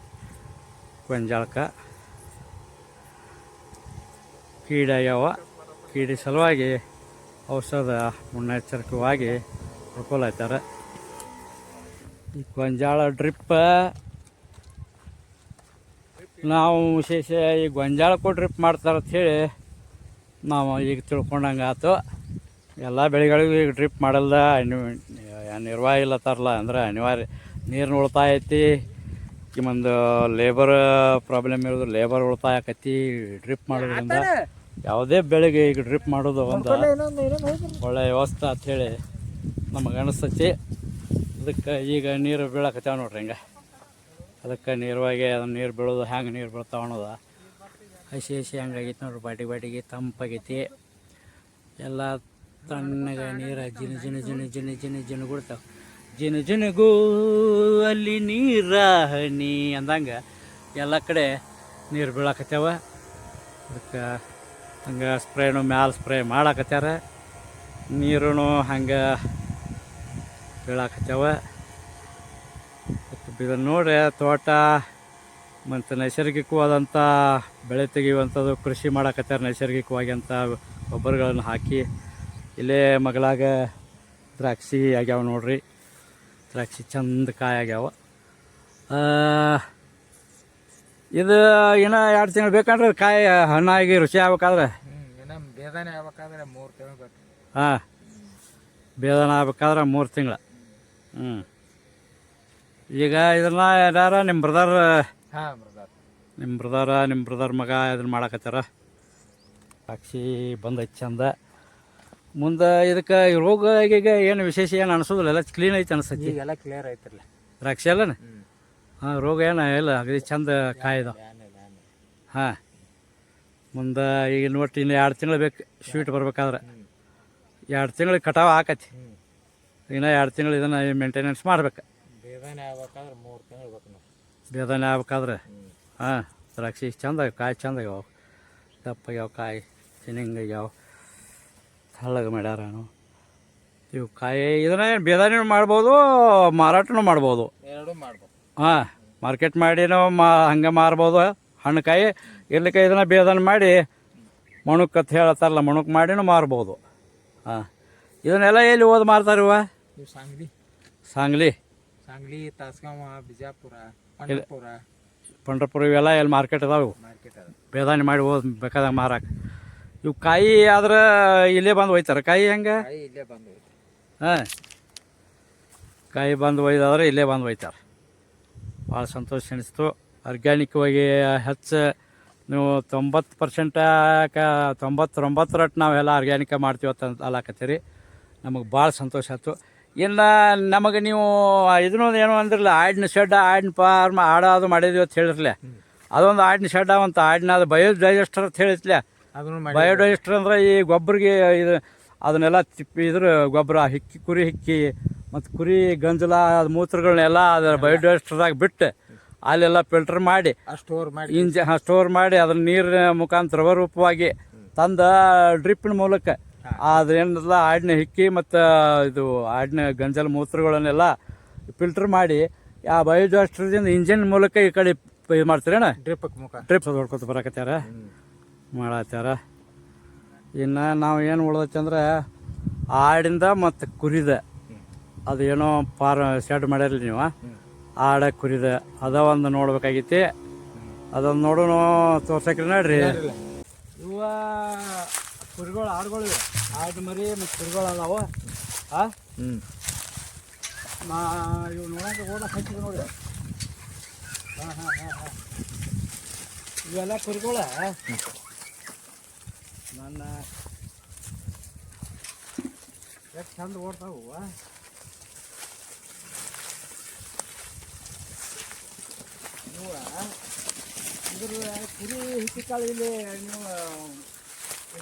ಗೊಂಜಾಳಕ್ಕೆ. ಕೀಡಾಗ್ಯಾವ, ಕೀಡಿ ಸಲುವಾಗಿ ಔಷಧ ಮುನ್ನೆಚ್ಚರಿಕೆವಾಗಿ ಹೊಡ್ಕೊಳತ್ತಾರ. ಈ ಗೊಂಜಾಳ ಡ್ರಿಪ್ ನಾವು ವಿಶೇಷ ಈ ಗೊಂಜಾಳಕ್ಕೂ ಡ್ರಿಪ್ ಮಾಡ್ತಾರೆ ಅಂಥೇಳಿ ನಾವು ಈಗ ತಿಳ್ಕೊಂಡಂಗೆ ಆಯ್ತು. ಎಲ್ಲ ಬೆಳೆಗಳಿಗೂ ಈಗ ಡ್ರಿಪ್ ಮಾಡಲ್ದ ನಿರ್ವಾಹ ಇಲ್ಲತ್ತಾರಲ್ಲ, ಅಂದ್ರೆ ಅನಿವಾರ್ಯ ನೀರಿನ ಉಳಿತಾಯ ಐತಿ. ಒಂದು ಲೇಬರ್ ಪ್ರಾಬ್ಲಮ್ ಇರೋದು, ಲೇಬರ್ ಉಳಿತಾಯ ಆಕೈತಿ. ಡ್ರಿಪ್ ಮಾಡೋದ್ರಿಂದ ಯಾವುದೇ ಬೆಳೆಗೆ ಈಗ ಡ್ರಿಪ್ ಮಾಡೋದು ಒಂದು ಒಳ್ಳೆಯ ವ್ಯವಸ್ಥೆ ಅಂಥೇಳಿ ನಮಗೆ ಅನಿಸ್ತೈತಿ. ಅದಕ್ಕೆ ಈಗ ನೀರು ಬೀಳಾಕತ್ತಾವ ನೋಡ್ರಿ ಹಿಂಗೆ. ಅದಕ್ಕೆ ನೇರವಾಗಿ ಅದನ್ನು ನೀರು ಬೀಳೋದು ಹೆಂಗೆ ನೀರು ಬೀಳ್ತಾವ ಅನ್ನೋದು ಹಸಿ ಹಂಗಾಗೈತಿ ನೋಡ್ರಿ. ಬಾಟಿಗೆ ತಂಪಾಗೈತಿ ಎಲ್ಲ ತಣ್ಣಗೆ ನೀರು ಜಿನುಗುಡ್ತಾವೆ. ಜಿನುಗು ಅಲ್ಲಿ ನೀರ ಹನಿ ಅಂದಂಗೆ ಎಲ್ಲ ಕಡೆ ನೀರು ಬೀಳಾಕತ್ಯಾವ. ಅದಕ್ಕೆ ಹಂಗೆ ಸ್ಪ್ರೇನು ಮ್ಯಾಲೆ ಸ್ಪ್ರೇ ಮಾಡಾಕತ್ಯಾರ. ನೀರು ಹಂಗೆ ಬೀಳಾಕತ್ಯಾವ. ಇದನ್ನು ನೋಡ್ರಿ ತೋಟ ಮತ್ತು ನೈಸರ್ಗಿಕವಾದಂಥ ಬೆಳೆ ತೆಗೆಯುವಂಥದ್ದು ಕೃಷಿ ಮಾಡಾಕತ್ಯಾರ. ನೈಸರ್ಗಿಕವಾಗಿ ಅಂಥ ಗೊಬ್ಬರಗಳನ್ನು ಹಾಕಿ ಇಲ್ಲೇ ಮಗಳಾಗ ದ್ರಾಕ್ಷಿ ಆಗ್ಯಾವ ನೋಡ್ರಿ. ದ್ರಾಕ್ಷಿ ಚಂದ ಕಾಯಿ ಆಗ್ಯಾವ. ಇದು ಇನ್ನೂ 2 ತಿಂಗಳು ಬೇಕಂದ್ರೆ ಕಾಯಿ ಹಣ್ಣಾಗಿ ರುಚಿ ಆಗ್ಬೇಕಾದ್ರೆ. ಬೇದಾನೆ ಆಗ್ಬೇಕಾದ್ರೆ 3 ತಿಂಗಳು ಬೇಕು. ಹಾಂ ಬೇದಾನ ಆಗ್ಬೇಕಾದ್ರೆ 3 ತಿಂಗಳು. ಈಗ ಇದನ್ನ ಯಾರು ನಿಮ್ಮ ಬ್ರದರ್? ಹಾಂ ಬ್ರದರ್. ನಿಮ್ಮ ಬ್ರದರ್ ಮಗ ಇದನ್ನು ಮಾಡಾಕತ್ತಾರ. ದ್ರಾಕ್ಷಿ ಬಂದೈತಿ ಚಂದ. ಮುಂದೆ ಇದಕ್ಕೆ ರೋಗ ಈಗ ಏನು ವಿಶೇಷ ಏನು ಅನಿಸೋದಿಲ್ಲ, ಎಲ್ಲ ಕ್ಲೀನ್ ಐತೆ ಅನಿಸ್ತೈತಿ. ಈಗೆಲ್ಲ ಕ್ಲಿಯರ್ ಐತ್ರಲ್ಲ ದ್ರಾಕ್ಷಿ ಅಲ್ಲನ? ಹಾಂ ರೋಗ ಏನು ಇಲ್ಲ, ಅಗದಿ ಚಂದ ಕಾಯ್ದು. ಹಾಂ ಮುಂದೆ ಈಗ ಒಟ್ಟು ಇನ್ನು 2 ತಿಂಗಳು ಬೇಕು ಸ್ವೀಟ್ ಬರ್ಬೇಕಾದ್ರೆ. 2 ತಿಂಗಳಿಗೆ ಕಟಾವು ಆಕತಿ. ಇನ್ನು 2 ತಿಂಗಳು ಇದನ್ನು ಮೇಂಟೆನೆನ್ಸ್ ಮಾಡ್ಬೇಕು. ಬೇದಾನೆ ಆಗ್ಬೇಕಾದ್ರೆ 3 ತಿಂಗಳು ಬೇಕು ನಾವು. ಬೇದಾನೆ ಆಗ್ಬೇಕಾದ್ರೆ ಹಾಂ ದ್ರಾಕ್ಷಿ ಚಂದ ಕಾಯಿ ಚಂದ ಆಗ್ಯಾವ, ದಪ್ಪಾಗ್ಯಾವ ಕಾಯಿ, ಚೆನ್ನಾಗ್ಯಾವ, ಹಳ್ಳಗೆ ಮಾಡ್ಯಾರ. ಇವು ಕಾಯಿ ಇದನ್ನ ಬೇದಾನೆ ಮಾಡ್ಬೋದು, ಮಾರಾಟನೂ ಮಾಡ್ಬೋದು. ಎರಡೂ ಮಾಡ್ಬೋದು. ಹಾಂ ಮಾರ್ಕೆಟ್ ಮಾಡಿನೂ ಹಂಗೆ ಮಾರ್ಬೋದು. ಹಣ್ಣು ಕಾಯಿ ಇರ್ಲಿಕ್ಕೆ ಇದನ್ನು ಬೇದಾನೆ ಮಾಡಿ ಮಣುಕ್ ಅಂತ ಹೇಳ್ತಾರಲ್ಲ, ಮಣುಕ್ ಮಾಡಿನೂ ಮಾರ್ಬೋದು. ಹಾಂ ಇದನ್ನೆಲ್ಲ ಎಲ್ಲಿ ಓದ್ ಮಾರ್ತಾರಿವ? ಇವು ಸಾಂಗ್ಲಿ ಸಾಂಗ್ಲಿ, ತಾಸ್ಗಾಂವ, ಬಿಜಾಪುರ, ಪಂಢರಪುರ. ಪಂಢರಪುರ ಇವೆಲ್ಲ ಎಲ್ಲಿ ಮಾರ್ಕೆಟ್ ಅದಾವೆ? ಮಾರ್ಕೆಟ್ ಅದ. ಬೇದಾನೆ ಮಾಡಿ ಓದ್ ಬೇಕಾದಾಗ ಮಾರಾಕ. ಇವು ಕಾಯಿ ಆದ್ರೆ ಇಲ್ಲೇ ಬಂದು ಒಯ್ತಾರೆ. ಕಾಯಿ ಹೆಂಗೆ? ಇಲ್ಲೇ ಬಂದು ಹಾಂ, ಕಾಯಿ ಬಂದು ಒಯ್ದಾದ್ರೆ ಇಲ್ಲೇ ಬಂದು ಒಯ್ತಾರೆ. ಭಾಳ ಸಂತೋಷ ಅನಿಸ್ತು. ಆರ್ಗ್ಯಾನಿಕ್ವಾಗಿ ಹೆಚ್ಚು ನೀವು 90% 99 ನಾವೆಲ್ಲ ಆರ್ಗ್ಯಾನಿಕ ಮಾಡ್ತೀವತ್ತ ಅಲ್ಲಾಕತ್ತೀರಿ. ನಮಗೆ ಭಾಳ ಸಂತೋಷ ಆಯ್ತು. ಇನ್ನು ನಮಗೆ ನೀವು ಇದನ್ನೂ ಏನೋ ಅಂದ್ರಲ್ಲ, ಆಡಿನ ಶೆಡ್, ಆಡಿನ ಫಾರ್ಮ್, ಆಡೋದು ಮಾಡಿದ್ವಿ ಅಂತ ಹೇಳಿರ್ಲ. ಅದೊಂದು ಆಡಿನ ಶೆಡ್ ಅಂತ ಆಡಿನ ಅದು ಬಯೋಡೈಜೆಸ್ಟರ್ ಅಂತ ಹೇಳಿತ್ಲೆ. ಬಯೋಡೈಜೆಸ್ಟರ್ ಅಂದ್ರೆ ಈ ಗೊಬ್ಬರಿಗೆ ಇದು ಅದನ್ನೆಲ್ಲ ಇದ್ರ ಗೊಬ್ಬರ ಹಿಕ್ಕಿ, ಕುರಿ ಹಿಕ್ಕಿ ಮತ್ತು ಕುರಿ ಗಂಜಲ ಮೂತ್ರಗಳನ್ನೆಲ್ಲ ಅದರ ಬಯೋಡೈಜೆಸ್ಟರ್ದಾಗ ಬಿಟ್ಟು ಅಲ್ಲೆಲ್ಲ ಫಿಲ್ಟರ್ ಮಾಡಿ ಸ್ಟೋರ್ ಮಾಡಿ ಅದನ್ನ ನೀರಿನ ಮುಖಾಂತರ ರೂಪವಾಗಿ ತಂದು ಡ್ರಿಪ್ಪಿನ ಮೂಲಕ ಅದೇನೆಲ್ಲ ಆಡಿನ ಹಿಕ್ಕಿ ಮತ್ತು ಇದು ಆಡಿನ ಗಂಜಲ ಮೂತ್ರಗಳನ್ನೆಲ್ಲ ಫಿಲ್ಟರ್ ಮಾಡಿ ಆ ಬಯೋಡೈಜೆಸ್ಟರ್ದಿಂದ ಇಂಜಿನ್ ಮೂಲಕ ಈ ಕಡೆ ಇದು ಮಾಡ್ತೀರೇನ? ಡ್ರಿಪ್ ಹೊಡ್ಕೊತ ಬರಕತ್ಯಾರ, ಮಾಡತ್ತಾರ. ಇನ್ನು ನಾವು ಏನು ಉಳ್ದೈತಿ ಅಂದ್ರೆ ಆಡಿಂದ ಮತ್ತು ಕುರಿದ ಅದು ಏನೋ ಶೆಡ್ ಮಾಡ್ಯಾರಲ್ಲ ನೀವು, ಆಡ ಕುರಿದ ಅದ ಒಂದು ನೋಡ್ಬೇಕಾಗೈತಿ. ಅದೊಂದು ನೋಡೋಣ, ತೋರ್ಸಕ್ರಿ ನೋಡ್ರಿ. ಇವ ಕುರಿಗಳು, ಆಡುಗಳು ಇವೆ, ಆಡು ಮರಿ ಮತ್ತು ಕುರಿಗಳು ಅದಾವ. ಇವು ನೋಡಕ್ಕೆ ಓಡಕ್ಕೆ ಹಚ್ಚಿದ ನೋಡ್ರಿ. ಇವೆಲ್ಲ ಕುರಿಗಳ ನನ್ನ ಎಷ್ಟು ಚಂದ ಓಡ್ತಾವು. ಇದ್ರ ಕುರಿ ಹಿಕ್ಕಿಕಾಳು ಇಲ್ಲಿ ನೀವು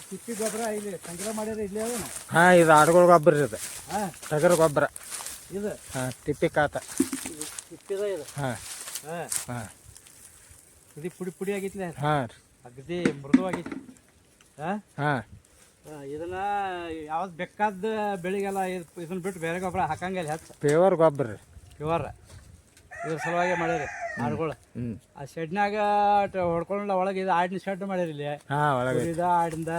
ತಿಪ್ಪಿ ಗೊಬ್ಬರ ಇಲ್ಲಿ ಸಂಗ್ರಹ ಮಾಡ್ಯಾರ ಇಲ್ಲಿ ಅದ? ಇದು ಆಡುಗಳ ಗೊಬ್ಬರ ಇದು. ಟಗರ್ ಗೊಬ್ಬರ ಇದು. ತಿಪ್ಪಿ ಕಾತ ತಿಪ್ಪಿದ ಇದು. ಇದು ಪುಡಿ ಪುಡಿ ಆಗೈತ್ಲೆ. ಅಗದಿ ಮೃದುವಾಗೈತಿ. ಇದನ್ನ ಯಾವ್ದು ಬೇಕಾದ ಬೆಳಿಗೆಲ್ಲ ಇದನ್ನ ಬಿಟ್ಟು ಬೇರೆ ಗೊಬ್ಬರ ಹಾಕಂಗಿಲ್ಲ. ಹೆಚ್ಚು ಪ್ಯೂರ್ ಗೊಬ್ಬರ, ಪ್ಯೂರ್. ಇದ್ರ ಸಲುವಾಗಿ ಮಾಡ್ಯಾರಿ ಆಡುಗಳು. ಆ ಶೆಡ್ನಾಗ ಹೊಡ್ಕೊಂಡ ಒಳಗೆ ಇದು ಆಡಿನ ಶೆಡ್ ಮಾಡ್ಯಾರ ಇಲ್ಲಿ. ಇದು ಆಡಿಂದ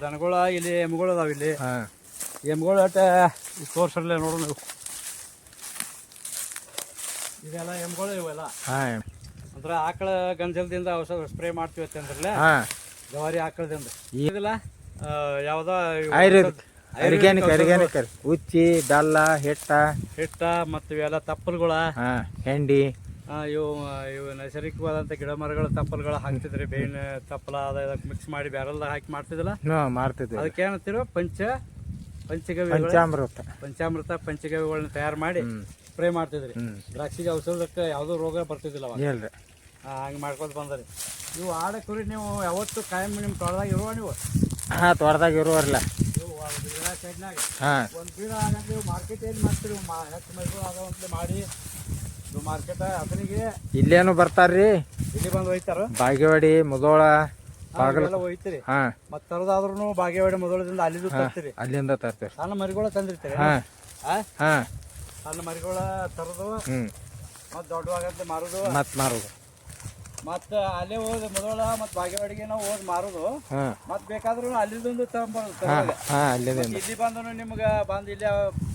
ದನಗಳ ಇಲ್ಲಿ ಎಮ್ಗಳು ಅದಾವ. ಇಲ್ಲಿ ಎಮ್ಗಳು ಒಟ್ಟ ತೋರ್ಸರ್ಲೆ ನೋಡು ನೀವು. ಇದೆಲ್ಲ ಎಮ್ಗಳು ಇವೆಲ್ಲ ಅಂದ್ರೆ ಆಕಳ ಗಂಜಲದಿಂದ ಔಷಧ ಸ್ಪ್ರೇ ಮಾಡ್ತೀವಿ ಅಂತಂದ್ರಲ್ಲ, ಜವಾರಿ ಆಕಳದಿಂದ. ಈಗಲ್ಲ ಯಾವ್ದೋ ಆರ್ಗ್ಯಾನಿಕ್ ಉಚ್ಚಿ, ಬೆಲ್ಲ, ಹಿಟ್ಟ ಮತ್ತು ಇವೆಲ್ಲ ತಪ್ಪಲ್ಗಳ, ಹೆಂಡಿ, ಇವು ನೈಸರ್ಗಿಕವಾದಂಥ ಗಿಡ ಮರಗಳ ತಪ್ಪಲ್ಗಳ ಹಾಕ್ತಿದ್ರಿ. ಬೇವಿನ ತಪ್ಪಲ ಅದಕ್ಕೆ ಮಿಕ್ಸ್ ಮಾಡಿ ಬ್ಯಾರಲ್ದಾಗ ಹಾಕಿ ಮಾಡ್ತಿದ್ದಿಲ್ಲ? ಮಾಡ್ತಿದ್ವಿ. ಅದಕ್ಕೆ ಏನಂತೀರೋ ಪಂಚಾಮೃತ ಪಂಚಗವ್ಯಗಳನ್ನ ತಯಾರು ಮಾಡಿ ಸ್ಪ್ರೇ ಮಾಡ್ತಿದ್ರಿ. ದ್ರಾಕ್ಷಿಗೆ ಔಷಧಕ್ಕೆ ಯಾವುದೋ ರೋಗ ಬರ್ತಿದ್ದಿಲ್ಲ ಅವಾಗ. ಹಂಗೆ ಮಾಡ್ಕೊಂಡು ಬಂದ್ರಿ. ನೀವು ಆಡ ಕುರಿ ನೀವು ಯಾವತ್ತು ಕಾಯಂ ನಿಮ್ಮ ತೋಟದಾಗ ಇರುವ ನೀವು? ತೋಟದಾಗ ಇರುವಲ್ಲ. ಸೈಡ್ನಾಗ ಒಂದು ಬೀಡ ಆಗಂತ ನೀವು ಮಾರ್ಕೆಟ್ ಏನು ಮಾಡ್ತೀರಿ? ಹೆಚ್ಚು ಮೈಗಳು ಆಗೋವಂತಲೇ ಮಾಡಿ ನೀವು ಮಾರ್ಕೆಟ್ ಅದನಿಗೆ ಇಲ್ಲೇನು ಬರ್ತಾರ್ರಿ, ಇಲ್ಲಿ ಬಂದು ಒಯ್ತಾರ. ಬಾಗೇವಾಡಿ, ಮುಧೋಳ ಎಲ್ಲ ಒಯ್ತೀರಿ. ಮತ್ತೆ ತರದಾದ್ರೂ ಬಾಗೇವಾಡಿ ಮೊದಲದಿಂದ ಅಲ್ಲಿಂದ ತರ್ತೀರಿ? ಅಲ್ಲಿಂದ ತರ್ತೀರಿ. ಸಣ್ಣ ಮರಿಗಳ ತಂದಿರ್ತೀರಿ? ಸಣ್ಣ ಮರಿಗಳ ತರೋದು ಮತ್ತೆ ದೊಡ್ಡವಾಗಂತ ಮಾರೋದು ಮತ್ತೆ ಅಲ್ಲೇ ಹೋದ್ ಮೊದಲ ಮತ್ತೆ ಬಾಗೇವಾಡಿಗೆ ನಾವು ಹೋದ್ ಮಾರೋದು. ಮತ್ತೆ ಬೇಕಾದ್ರೂ ಅಲ್ಲಿಂದ ತಗೊಂಡ್ಬರೋದು. ಇಲ್ಲಿ ಬಂದ್ರು ನಿಮ್ಗ ಬಂದ್ ಇಲ್ಲೇ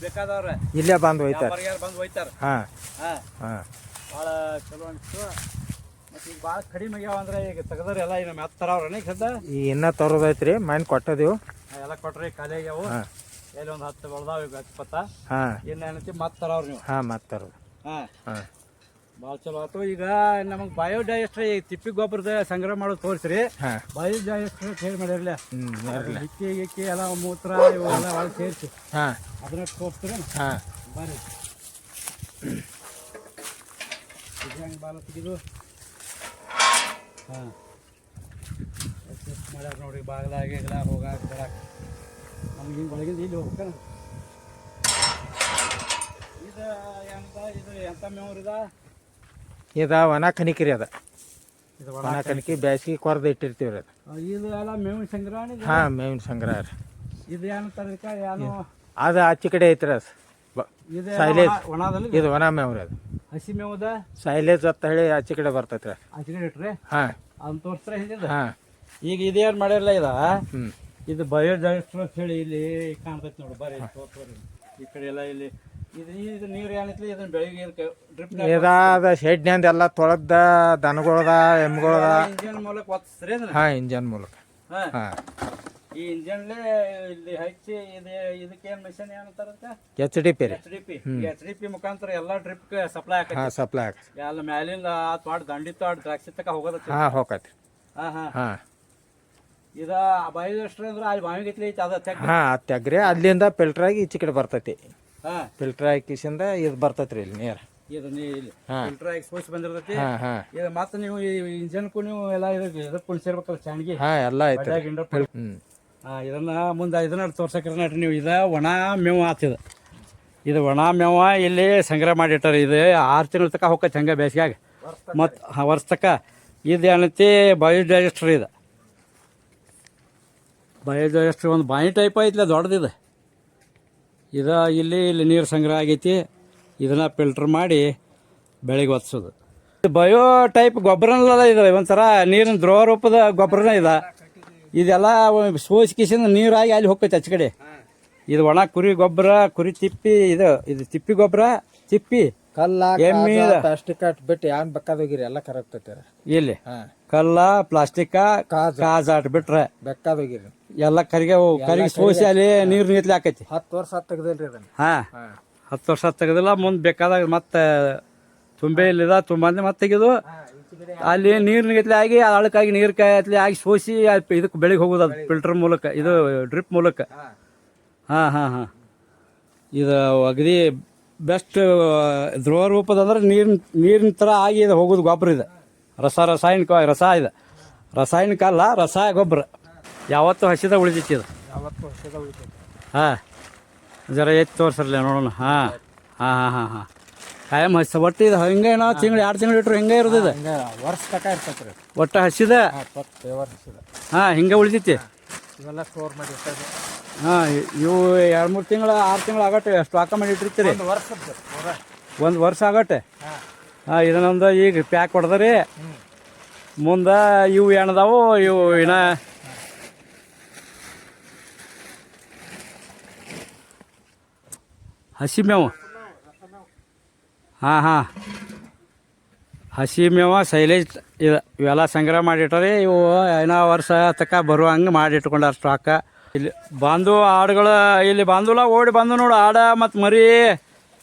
ಬೇಕಾದವ್ರ ಇಲ್ಲೇ ಬಂದು ಒಯ್ತಾರ, ಬಂದು ಒಯ್ತಾರ. ಭಾಳ ಚಲೋ ಅನಿಸ್ತು. ಮತ್ತೆ ಈಗ ಭಾಳ ಕಡಿಮೆ ಆಗ್ಯಾವ ಅಂದ್ರೆ ಈಗ ತೆಗದ್ರ ಎಲ್ಲ ಈಗ ಮೆತ್ತ ತರವ್ರನ ಈಗ ಸದ್ದ? ಈಗ ಇನ್ನ ತರೋದೈತ್ರಿ, ಮೈನ್ ಕೊಟ್ಟದೇವು ಎಲ್ಲ ಕೊಟ್ರಿ. ಖಾಲಿ ಆಗ್ಯಾವು. ಎಲ್ಲಿ ಒಂದು 10 ಬೆಳ್ದಾವ, ಈಗ 20 ಏನೈತಿ ಮತ್ತೆ ತರವ್ರ ನೀವು? ಮತ್ತೆ ತರೋದು. ಭಾಳ ಚಲೋ ಆಯ್ತು. ಈಗ ನಮಗೆ ಬಯೋಡೈಜೆಸ್ಟರ್ ಈ ತಿಪ್ಪಿ ಗೊಬ್ಬರದ ಸಂಗ್ರಹ ಮಾಡೋದು ತೋರಿಸ್ರಿ. ಬಯೋಡೈಜೆಸ್ಟರ್ ಸೇರಿ ಮಾಡಿರಲ್ಲ, ಹಿಕ್ಕಿ ಗಿಕ್ಕಿ ಎಲ್ಲ ಮೂತ್ರ ಇವೆಲ್ಲ ಒಳಗೆ ಸೇರಿಸಿ ಅದನ್ನ ತೋರಿಸ್ತೀರಿ. ಬರ್ರಿ ಹೆಂಗೆ ಬಾಲ ತೆಗಿದು ಮಾಡ್ಯಾರ ನೋಡ್ರಿ. ಬಾಗಿಲಾಗಿಲ್ಲ ಹೋಗಾಕ ಬರಾಕ ನಮ್ಗೆ ಹಿಂಗೆ ಒಳಗಿಂದ ಇಲ್ಲಿ ಹೋಗ್ತಾನೆ. ಇದು ಎಂತ ಮೇವ್ರಿದ? ಒಣ ಕಣಿಕಿರಿ. ಅದ ಒಣ ಕಣಿಕಿ ಬ್ಯಾಸಿಗೆ ಕೊರ್ದು ಇಟ್ಟಿರ್ತೀವ್ರಿ. ಇದು ಎಲ್ಲ ಮೇವಿನ ಸಂಗ್ರಹ? ಮೇವಿನ ಸಂಗ್ರಹ ರೀ. ಇದು ಏನು ತರಕ ಏನು? ಅದು ಆಚೆ ಕಡೆ ಐತ್ರಿ. ಅದು ಸೈಲೇಜ್. ಇದು ಒಣ ಮೇವ್ರಿ. ಅದು ಹಸಿ ಮೇವದ ಸೈಲೇಜ್ ಅಂತ ಹೇಳಿ ಆಚೆ ಕಡೆ ಬರ್ತೈತ್ರಿ. ಆಚೆ ಕಡೆ ಇಟ್ರಿ ಅದನ್ನ ತೋರಿಸ್ತಾರೆ ಹಿಂದೆ. ಈಗ ಇದೇನು ಮಾಡ್ಯಾರಲ್ಲ, ಇದು ಬಯೋಡೈವರ್ಸಿಟಿ ಅಂತ ಹೇಳಿ ಇಲ್ಲಿ ಕಾಣ್ತೈತಿ ನೋಡಿ. ಬರ್ರಿ ಈ ಕಡೆ ಎಲ್ಲ ಇಲ್ಲಿ ಇದು ನೀರು ಏನೈತಿ ಇದನ್ನ ಬೆಳಿಗ್ಗೆ ಡ್ರಿಪ್ ಇದಾದ ಶೆಡ್ನ್ಯಾಂದ ಎಲ್ಲ ತೊಳೆದ ದನಗಳದ ಎಮ್ಗಳದ ಇಂಜಿನ್ ಮೂಲಕ ಒತ್ತಿಸ್ರಿ ಅದನ್ನ. ಹಾಂ ಇಂಜನ್ ಮೂಲಕ. ಹಾಂ ಹಾಂ ಈ ಇಂಜನ್ಲೇ ಇಲ್ಲಿ ಹಚ್ಚಿ ಇದಕ್ಕೇನು ಮಿಷನ್ ಏನಂತಾರಂತ HDP ರೀ. HDP ಮುಖಾಂತರ ಎಲ್ಲ ಡ್ರಿಪ್ ಸಪ್ಲೈ ಆಕೈತಿ. ಹಾಂ ಸಪ್ಲೈ ಆಗ ಎಲ್ಲ ಮ್ಯಾಲಿಂದ ತೋಟ ದಂಡಿತ್ತು ದ್ರಾಕ್ಷಿ ತಕ ಹೋಗೋದಕ್ಕೆ. ಹಾಂ ಹೋಗತ್ರಿ. ಹಾಂ ಹಾಂ ಹಾಂ ಇದ ಬಾವಿದಷ್ಟ್ರಿ ಅಂದ್ರೆ ಅಲ್ಲಿ ಬಾವಿ ಗೈತ್ಲಿ ಐತಿ ಅದ ತೆಗ್. ಹಾಂ ಅದು ತೆಗ್ರಿ ಅಲ್ಲಿಂದ ಫಿಲ್ಟರ್ ಆಗಿ ಈಚೆ ಕಡೆ ಬರ್ತೈತಿ. ಹಾಂ ಫಿಲ್ಟರ್ ಹಾಕಿಸಿಂದ ಇದು ಬರ್ತೈತಿ ರೀ ಇಲ್ಲಿ ನೀರು. ಇದು ಇಲ್ಲಿ ಹಾಂ. ಫಿಲ್ಟರ್ ಆಗಿ ಸೋಸಿ ಬಂದಿರ್ತೈತಿ. ಹಾಂ ಹಾಂ ಇದು ಮತ್ತೆ ನೀವು ಈ ಇಂಜನ್ಕು ನೀವು ಎಲ್ಲ ಇದಕ್ಕೆ ಕುಣಿಸಿರ್ಬೇಕಲ್ಲ ಚಾಣಿಗೆ. ಹಾಂ ಎಲ್ಲ ಐತಿ. ಹ್ಞೂ ಇದನ್ನ ಮುಂದೆ ಇದನ್ನ ತೋರ್ಸಕ್ರ ನಟ್ರಿ ನೀವು. ಇದು ಒಣ ಮೇವು ಆತಿದ. ಇದು ಒಣ ಮೇವ ಇಲ್ಲಿ ಸಂಗ್ರಹ ಮಾಡಿಟ್ಟಾರೆ. ಇದು 6 ತಿಂಗಳ ತನಕ ಹೋಗತ್ತೆ ಹಂಗೆ ಬೇಸಿಗೆಯಾಗ ಮತ್ತು ವರ್ಷ ತನಕ. ಇದು ಏನೈತಿ ಬಯೋಡೈಜೆಸ್ಟರ್. ಇದು ಬಯೋಡೈಜೆಸ್ಟರ್ ಒಂದು ಬಾಯಿ ಟೈಪ್ ಐತಿಲ್ಲ ದೊಡ್ಡದಿದೆ. ಇದು ಇಲ್ಲಿ ನೀರು ಸಂಗ್ರಹ ಆಗೈತಿ. ಇದನ್ನು ಫಿಲ್ಟರ್ ಮಾಡಿ ಬೆಳಿಗ್ಗೆ ಒತ್ಸೋದು. ಬಯೋ ಟೈಪ್ ಗೊಬ್ಬರನಲ್ಲ ಇದೆ. ಒಂಥರ ನೀರಿನ ದ್ರೋಹ ರೂಪದ ಗೊಬ್ಬರನೇ ಇದೆ. ಇದೆಲ್ಲ ಸೋಸಿ ಕಿಸಿಂದ ನೀರಾಗಿ ಅಲ್ಲಿ ಹೋಗ್ತೈತೆ ಆಚೆ ಕಡೆ. ಇದು ಒಣ ಕುರಿ ಗೊಬ್ಬರ, ಕುರಿ ತಿಪ್ಪಿ. ಇದು ತಿಪ್ಪಿ ಗೊಬ್ಬರ, ತಿಪ್ಪಿ ಕಲ್ಲ ಎಮ್ಮೆ ಪ್ಲಾಸ್ಟಿಕ್ ಬಿಟ್ಟು ಏನ್ ಬೇಕಾದೋಗಿರಿ ಎಲ್ಲ ಕರೆಕ್ಟ್. ಇಲ್ಲಿ ಕಲ್ಲ ಪ್ಲಾಸ್ಟಿಕ್ ಕಾಜ್ ಆಟ್ ಬಿಟ್ರೆ ಬೇಕಾದೋಗಿರಿ ಎಲ್ಲ ಕರಿಗೆ ಸೋಸಿ ಅಲ್ಲಿ ನೀರು ನೀತ್ಲಿ ಹಾಕೈತಿ. 10 ವರ್ಷ ತೆಗ್ದಿಲ್ರಿ ಅದನ್ನ. ಹಾಂ 10 ವರ್ಷ ತೆಗೆದಿಲ್ಲ. ಮುಂದೆ ಬೇಕಾದಾಗ ಮತ್ತೆ ತುಂಬೆ ಇಲ್ಲಿದ ತುಂಬಂದೆ ಮತ್ತೆ ತೆಗೆದು ಅಲ್ಲಿ ನೀರು ನೀತ್ಲಿ ಆಗಿ ಅಳಕಾಗಿ ನೀರು ಕಾಯತ್ಲಿ ಆಗಿ ಸೋಸಿ ಇದಕ್ಕೆ ಬೆಳಿಗ್ಗೆ ಹೋಗೋದು. ಅದು ಫಿಲ್ಟರ್ ಮೂಲಕ, ಇದು ಡ್ರಿಪ್ ಮೂಲಕ. ಹಾಂ ಹಾಂ ಹಾಂ ಇದು ಅಗದಿ ಬೆಸ್ಟ್ ದ್ರೋಹ ರೂಪದ ಅಂದ್ರೆ ನೀರಿನ ಥರ ಆಗಿ ಇದು ಹೋಗೋದು ಗೊಬ್ಬರ. ಇದು ರಾಸಾಯನಿಕ ಇದೆ. ರಾಸಾಯನಿಕ ಅಲ್ಲ, ಗೊಬ್ಬರ. ಯಾವತ್ತೂ ಹಸಿದ ಉಳಿತೈತಿ ಇದು. ಹಾಂ ಜರ ಎತ್ತಿ ತೋರ್ಸರ್ಲಿ ನೋಡೋಣ. ಹಾಂ ಹಾಂ ಹಾಂ ಹಾಂ ಹಾಂ ಕಾಯಂ ಹಸಿ ಒಟ್ಟು ಇದು ಹಿಂಗೆ ನಾವು ತಿಂಗಳು 2 ತಿಂಗಳು ಇಟ್ಟರು ಹಿಂಗೆ ಇರೋದು. ವರ್ಷ ತಕ ಇರ್ತೈತೆ ರೀ ಒಟ್ಟು ಹಸಿದ. ಹಾಂ ಹಿಂಗೆ ಉಳಿತೈತಿ. ಇವೆಲ್ಲ ಸ್ಟೋರ್ ಮಾಡಿ ಇರ್ತದೆ. ಹಾಂ ಇವು 2-3 ತಿಂಗಳು 6 ತಿಂಗಳು ಆಗಟ್ಟೆ ಸ್ಟಾಕ ಮಾಡಿ ಇಟ್ಟಿರ್ತೀರಿ. ಒಂದು ವರ್ಷ ಆಗಟ್ಟೆ. ಹಾಂ ಇದನ್ನೊಂದು ಈಗ ಪ್ಯಾಕ್ ಹೊಡೆದ್ರಿ. ಮುಂದೆ ಇವು ಏನದಾವು ಇವು ಇನ್ನ ಹಸಿ ಮೇವು. ಹಾಂ ಹಾಂ ಹಸಿ ಮೇವ ಸೈಲೇಜ್ ಇದು ಇವೆಲ್ಲ ಸಂಗ್ರಹ ಮಾಡಿಟ್ಟಾರೆ. ಇವು ಏನೋ ವರ್ಷ ತಕ ಬರುವಂಗೆ ಮಾಡಿಟ್ಕೊಂಡಾರ ಸ್ಟಾಕ. ಇಲ್ಲಿ ಬಂದು ಆಡುಗಳು ಇಲ್ಲಿ ಬಂದುಲ್ಲ ಓಡಿ ಬಂದು ನೋಡು. ಆಡ ಮತ್ತು ಮರಿ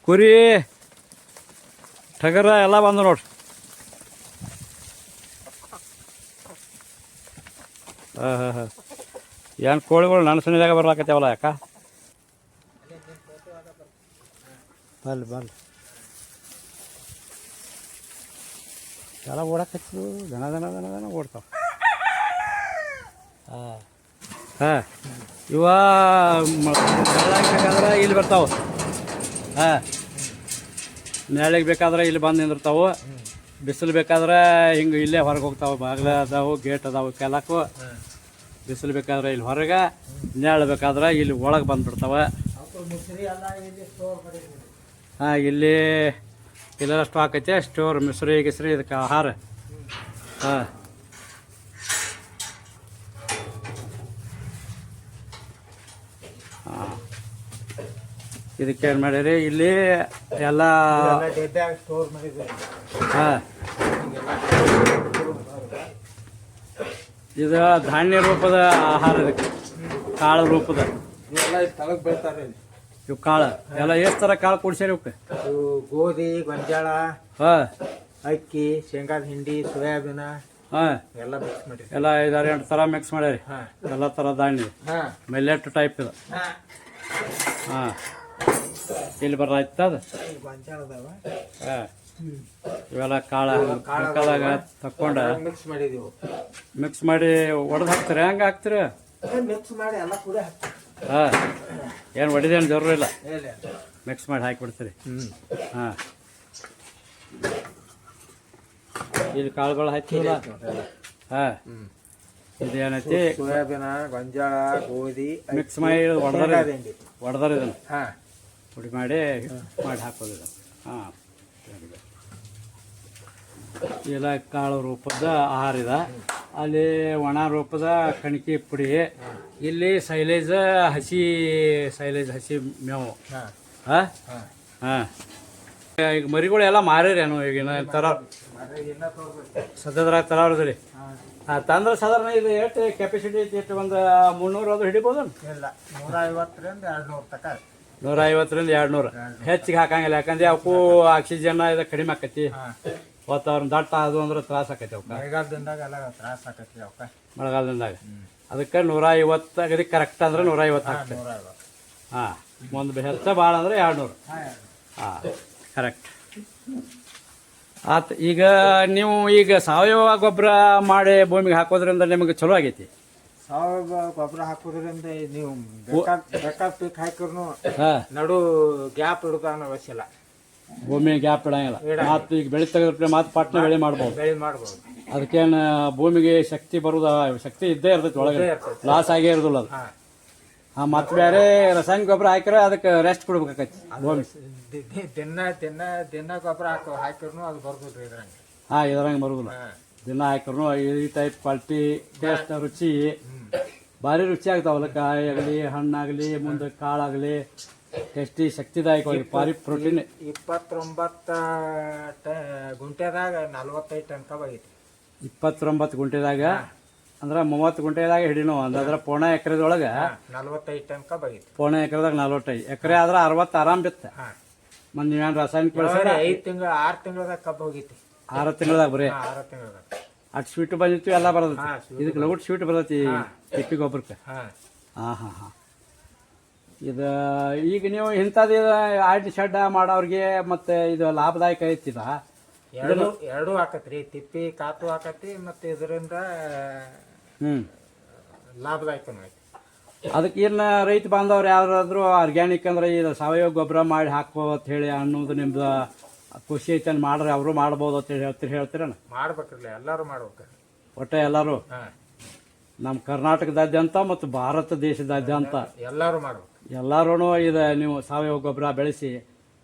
ಕುರಿ ಟಗರ ಎಲ್ಲ ಬಂದು ನೋಡ್ರಿ. ಹಾಂ ಹಾಂ ಹಾಂ ಏನು ಕೋಳಿಗಳು ನನ್ನ ಸನ್ನಿದಾಗ ಬರ್ಲಾಕತ್ತೇವಲ್ಲ ಯಾಕ? ಬಲ್ ಎಲ್ಲ ಓಡಾಕತ್ತು ದನ ಓಡ್ತಾವ. ಹಾಂ ಹಾಂ ಇವ ಬೇಕಾದ್ರೆ ಇಲ್ಲಿ ಬರ್ತಾವೆ. ಹಾಂ ನೆರಳಿಗೆ ಬೇಕಾದ್ರೆ ಇಲ್ಲಿ ಬಂದು ನಿಂದಿರ್ತಾವೆ. ಬಿಸಿಲು ಬೇಕಾದ್ರೆ ಹಿಂಗೆ ಇಲ್ಲೇ ಹೊರಗೆ ಹೋಗ್ತಾವೆ. ಬಾಗಿಲ ಅದಾವು, ಗೇಟ್ ಅದಾವು ಕೆಲಾಕು. ಬಿಸಿಲು ಬೇಕಾದ್ರೆ ಇಲ್ಲಿ ಹೊರಗೆ, ನೆರಳು ಬೇಕಾದ್ರೆ ಇಲ್ಲಿ ಒಳಗೆ ಬಂದುಬಿಡ್ತಾವೆ. ಹಾಂ ಇಲ್ಲೆಲ್ಲ ಸ್ಟಾಕ್ ಐತೆ. ಸ್ಟೋರ್ ಮಿಸ್ರಿ ಗಿಸ್ರಿ ಇದಕ್ಕೆ ಆಹಾರ. ಹಾಂ ಹಾಂ ಇದಕ್ಕೆ ಏನು ಮಾಡಿರಿ ಇಲ್ಲಿ ಎಲ್ಲ. ಹಾಂ ಇದು ಧಾನ್ಯ ರೂಪದ ಆಹಾರ. ಇದಕ್ಕೆ ಕಾಳು ರೂಪದ ಇವು ಕಾಳು ಎಲ್ಲ ಎಷ್ಟು ಥರ ಕಾಳು ಕೊಡ್ಸ್ಯಾರ ಇವಕ್ಕೆ? ಗೋಧಿ, ಗೊಂಜಾಳ, ಹಾಂ ಅಕ್ಕಿ, ಶೇಂಗಾದ ಹಿಂಡಿ, ಸೋಯಾಬೀನ ಹಾಂ ಎಲ್ಲ ಮಿಕ್ಸ್ ಮಾಡಿ ಎಲ್ಲ 5-6 ಥರ ಮಿಕ್ಸ್ ಮಾಡ್ಯಾರಿ. ಎಲ್ಲ ಥರ ಧಾನ್ಯ ಮೆಲ್ಲೆಟ್ ಟೈಪ್ ಇದು. ಹಾಂ ಇಲ್ಲಿ ಬರಾಯ್ತ ಅದು. ಹಾಂ ಇವೆಲ್ಲ ಕಾಳು ಬೇಕಾದಾಗ ತಕ್ಕೊಂಡು ಮಿಕ್ಸ್ ಮಾಡಿದೀವಿ. ಮಿಕ್ಸ್ ಮಾಡಿ ಒಡೆದು ಹಾಕ್ತೀರಿ? ಹೆಂಗೆ ಹಾಕ್ತೀರಿ? ಮಿಕ್ಸ್ ಮಾಡಿ ಎಲ್ಲ ಕೂಡ ಹಾಂ ಏನು ಒಡೆದೇನು ಜರೂರು ಇಲ್ಲ. ಮಿಕ್ಸ್ ಮಾಡಿ ಹಾಕಿಬಿಡ್ತೀರಿ. ಹಾಂ ಇಲ್ಲಿ ಕಾಳುಗಳು ಹಾಕಿಲ್ಲ. ಹಾಂ ಇದೇನೈತಿ ಸೋಯಾಬೀನ, ಗೊಂಜಾಳ, ಗೋಧಿ ಮಿಕ್ಸ್ ಮಾಡಿ ಒಡೆದಾರ ಇದನ್ನು. ಹಾಂ ಪುಡಿ ಮಾಡಿ ಹಾಕೋದು ಇದನ್ನು. ಹಾಂ ಎಲ್ಲ ಕಾಳು ರೂಪದ ಆಹಾರ ಇದೆ. ಅಲ್ಲಿ ಒಣ ರೂಪದ ಕಣಕಿ ಪುಡಿ, ಇಲ್ಲಿ ಸೈಲೇಜ್ ಹಸಿ ಹಸಿ ಮೇವು. ಹಾಂ ಹಾಂ. ಈಗ ಮರಿಗಳೆಲ್ಲ ಮಾರಿರೇನು ಈಗಿನ ತರ ಸದ್ಯದ್ರಾಗ ತರಾವ್ರದ್ರಿ? ಹಾಂ, ತಂದ್ರೆ ಸಾಧಾರಣ ಇದು ಎಷ್ಟು ಕೆಪಾಸಿಟಿ ಐತಿ? ಎಷ್ಟು ಒಂದು 300 ಅದು ಹಿಡಿಬೋದು? ಇಲ್ಲ, 150ರಿಂದ 200 ತನಕ. 150ರಿಂದ 200 ಹೆಚ್ಚಿಗೆ ಹಾಕಂಗಿಲ್ಲ, ಯಾಕಂದ್ರೆ ಅವಕ್ಕೂ ಆಕ್ಸಿಜನ್ ಇದು ಕಡಿಮೆ ಆಕತಿ. ವಾತಾವರಣ ದಟ್ಟ ಅದು ಅಂದ್ರೆ ತ್ರಾಸ ಆಕೈತಿ ಅವಕ್ಕೆ. ಮಳೆಗಾಲದಿಂದಾಗ ಎಲ್ಲ ತ್ರಾಸ ಆಕೈತಿ ಅವಕ್ಕೆ. ಮಳೆಗಾಲದಿಂದಾಗ ಅದಕ್ಕೆ 150 ಅಗದಿ ಕರೆಕ್ಟ್ ಅಂದ್ರೆ 150 ಆಗ್ತದೆ. 150. ಹಾಂ, ಒಂದು ಹೆಚ್ಚ ಭಾಳ ಅಂದ್ರೆ 200. ಹಾಂ, ಕರೆಕ್ಟ್ ಆತು. ಈಗ ನೀವು ಈಗ ಸಾವಯವ ಗೊಬ್ಬರ ಮಾಡಿ ಭೂಮಿಗೆ ಹಾಕೋದ್ರಿಂದ ನಿಮಗೆ ಚಲೋ ಆಗೈತಿ. ಸಾವಯವ ಗೊಬ್ಬರ ಹಾಕೋದ್ರಿಂದ ನೀವು ಬೇಕಾದ ಪೀಕ್ ಹಾಕಿದ್ರು ಹಾಂ, ನಡು ಗ್ಯಾಪ್ ಇಡೋದು ಅನ್ನೋ ಅವಶ್ಯ ಇಲ್ಲ. ಭೂಮಿ ಗ್ಯಾಪ್ ಇಡಂಗಿಲ್ಲ. ಮತ್ತು ಈಗ ಬೆಳೆ ತೆಗೆದ್ರೆ ಮಾತು ಪಾಟ್ನ ಬೆಳೆ ಮಾಡ್ಬೋದು. ಬೆಳೆ ಮಾಡ್ಬೋದು. ಅದಕ್ಕೇನು ಭೂಮಿಗೆ ಶಕ್ತಿ ಬರೋದು, ಶಕ್ತಿ ಇದ್ದೇ ಇರ್ತೈತಿ ಒಳಗೆ, ಲಾಸ್ ಆಗೇ ಇರೋದಿಲ್ಲ ಅದು. ಹಾಂ, ಮತ್ತು ಬೇರೆ ರಾಸಾಯನಿಕ ಗೊಬ್ಬರ ಹಾಕಿದ್ರೆ ಅದಕ್ಕೆ ರೆಸ್ಟ್ ಕೊಡ್ಬೇಕಾಕೈತಿ ಭೂಮಿ. ದಿನ ಗೊಬ್ಬರ ಹಾಕಿದ್ರು ಅದು ಬರ್ಬೋದ್ರಿ ಇದ್ರಂಗೆ. ಹಾಂ, ಇದ್ರಂಗೆ ಬರೋದಿಲ್ಲ. ದಿನ ಹಾಕಿದ್ರು ಈ ಟೈಪ್ ಕ್ವಾಲಿಟಿ ಟೇಸ್ಟ್ ರುಚಿ ಭಾರಿ ರುಚಿ ಆಗ್ತಾವಲ್ಲ. ಕಾಯಿ ಆಗಲಿ, ಹಣ್ಣಾಗಲಿ, ಮುಂದೆ ಕಾಳಾಗಲಿ ಟೇಸ್ಟಿ ಶಕ್ತಿದಾಯಕವಾಗಿ ಭಾರಿ ಪ್ರೋಟೀನ್. 29 ಗುಂಟೆದಾಗ 45 ಟನ್ ಕಬ್ಬ ಆಗೈತಿ. 29 ಗುಂಟೆದಾಗ ಅಂದ್ರೆ 30 ಗುಂಟೆದಾಗ ಹಿಡಿನೋ ಅಂದ್ರೆ ಪೋಣ ಎಕರೆದೊಳಗೆ 45 ಟನ್ ಕಬ್ಬ ಆಗೈತಿ. ಪೋಣ ಎಕರೆದಾಗ 45 ಎಕರೆ ಆದ್ರೆ 60 ಆರಾಮ್ ಬಿತ್ತ. ಮತ್ತು ನೀವೇನು ರಾಸಾಯನಿಕ ಬೆಳೆಸಿದ್ರೆ 5 ತಿಂಗಳು 6 ತಿಂಗಳದಾಗ ಕಬ್ಬ ಹೋಗೈತಿ. 6 ತಿಂಗಳದಾಗ ಬರೀ 6 ತಿಂಗಳದಾಗ ಅಷ್ಟು ಸ್ವೀಟ್ ಬಂದಿತ್ತು, ಎಲ್ಲ ಬರೋದೈತಿ. ಇದಕ್ಕೆ ಲೌಟ್ ಸ್ವೀಟ್ ಬರ್ತೈತಿ ತಿಪ್ಪಿ ಗೊಬ್ಬರಕ್ಕೆ. ಹಾಂ ಹಾಂ ಹಾಂ. ಇದು ಈಗ ನೀವು ಇಂಥದ್ದು ಆಡ್ ಶೆಡ್ ಮಾಡೋರಿಗೆ ಮತ್ತು ಇದು ಲಾಭದಾಯಕ ಐತಿದ? ಎರಡೂ ಹಾಕತ್ರಿ, ತಿಪ್ಪಿ ಕಾತು ಹಾಕತಿ ಮತ್ತು ಇದರಿಂದ ಲಾಭದಾಯಕನೂ ಐತಿ. ಅದಕ್ಕೆ ಏನು ರೈತ ಬಾಂಧವ್ರು ಯಾರಾದರೂ ಆರ್ಗ್ಯಾನಿಕ್ ಅಂದ್ರೆ ಇದು ಸಾವಯವ ಗೊಬ್ಬರ ಮಾಡಿ ಹಾಕೋ ಅಂತ ಹೇಳಿ ಅನ್ನೋದು ನಿಮ್ದು ಖುಷಿ ಐತೆ ಮಾಡ್ರಿ, ಅವರು ಮಾಡ್ಬೋದು ಅಂತ ಹೇಳಿ ಹೇಳ್ತೀರಣ್ಣ? ಮಾಡ್ಬೇಕ್ರಲ್ಲ, ಎಲ್ಲರೂ ಮಾಡ್ಬೇಕು. ಒಟ್ಟೆ ಎಲ್ಲರೂ ನಮ್ಮ ಕರ್ನಾಟಕದಾದ್ಯಂತ ಮತ್ತು ಭಾರತ ದೇಶದಾದ್ಯಂತ ಎಲ್ಲರೂ ಮಾಡ್ಬೇಕು. ಎಲ್ಲರೂ ಇದು ನೀವು ಸಾವಯವ ಗೊಬ್ಬರ ಬೆಳೆಸಿ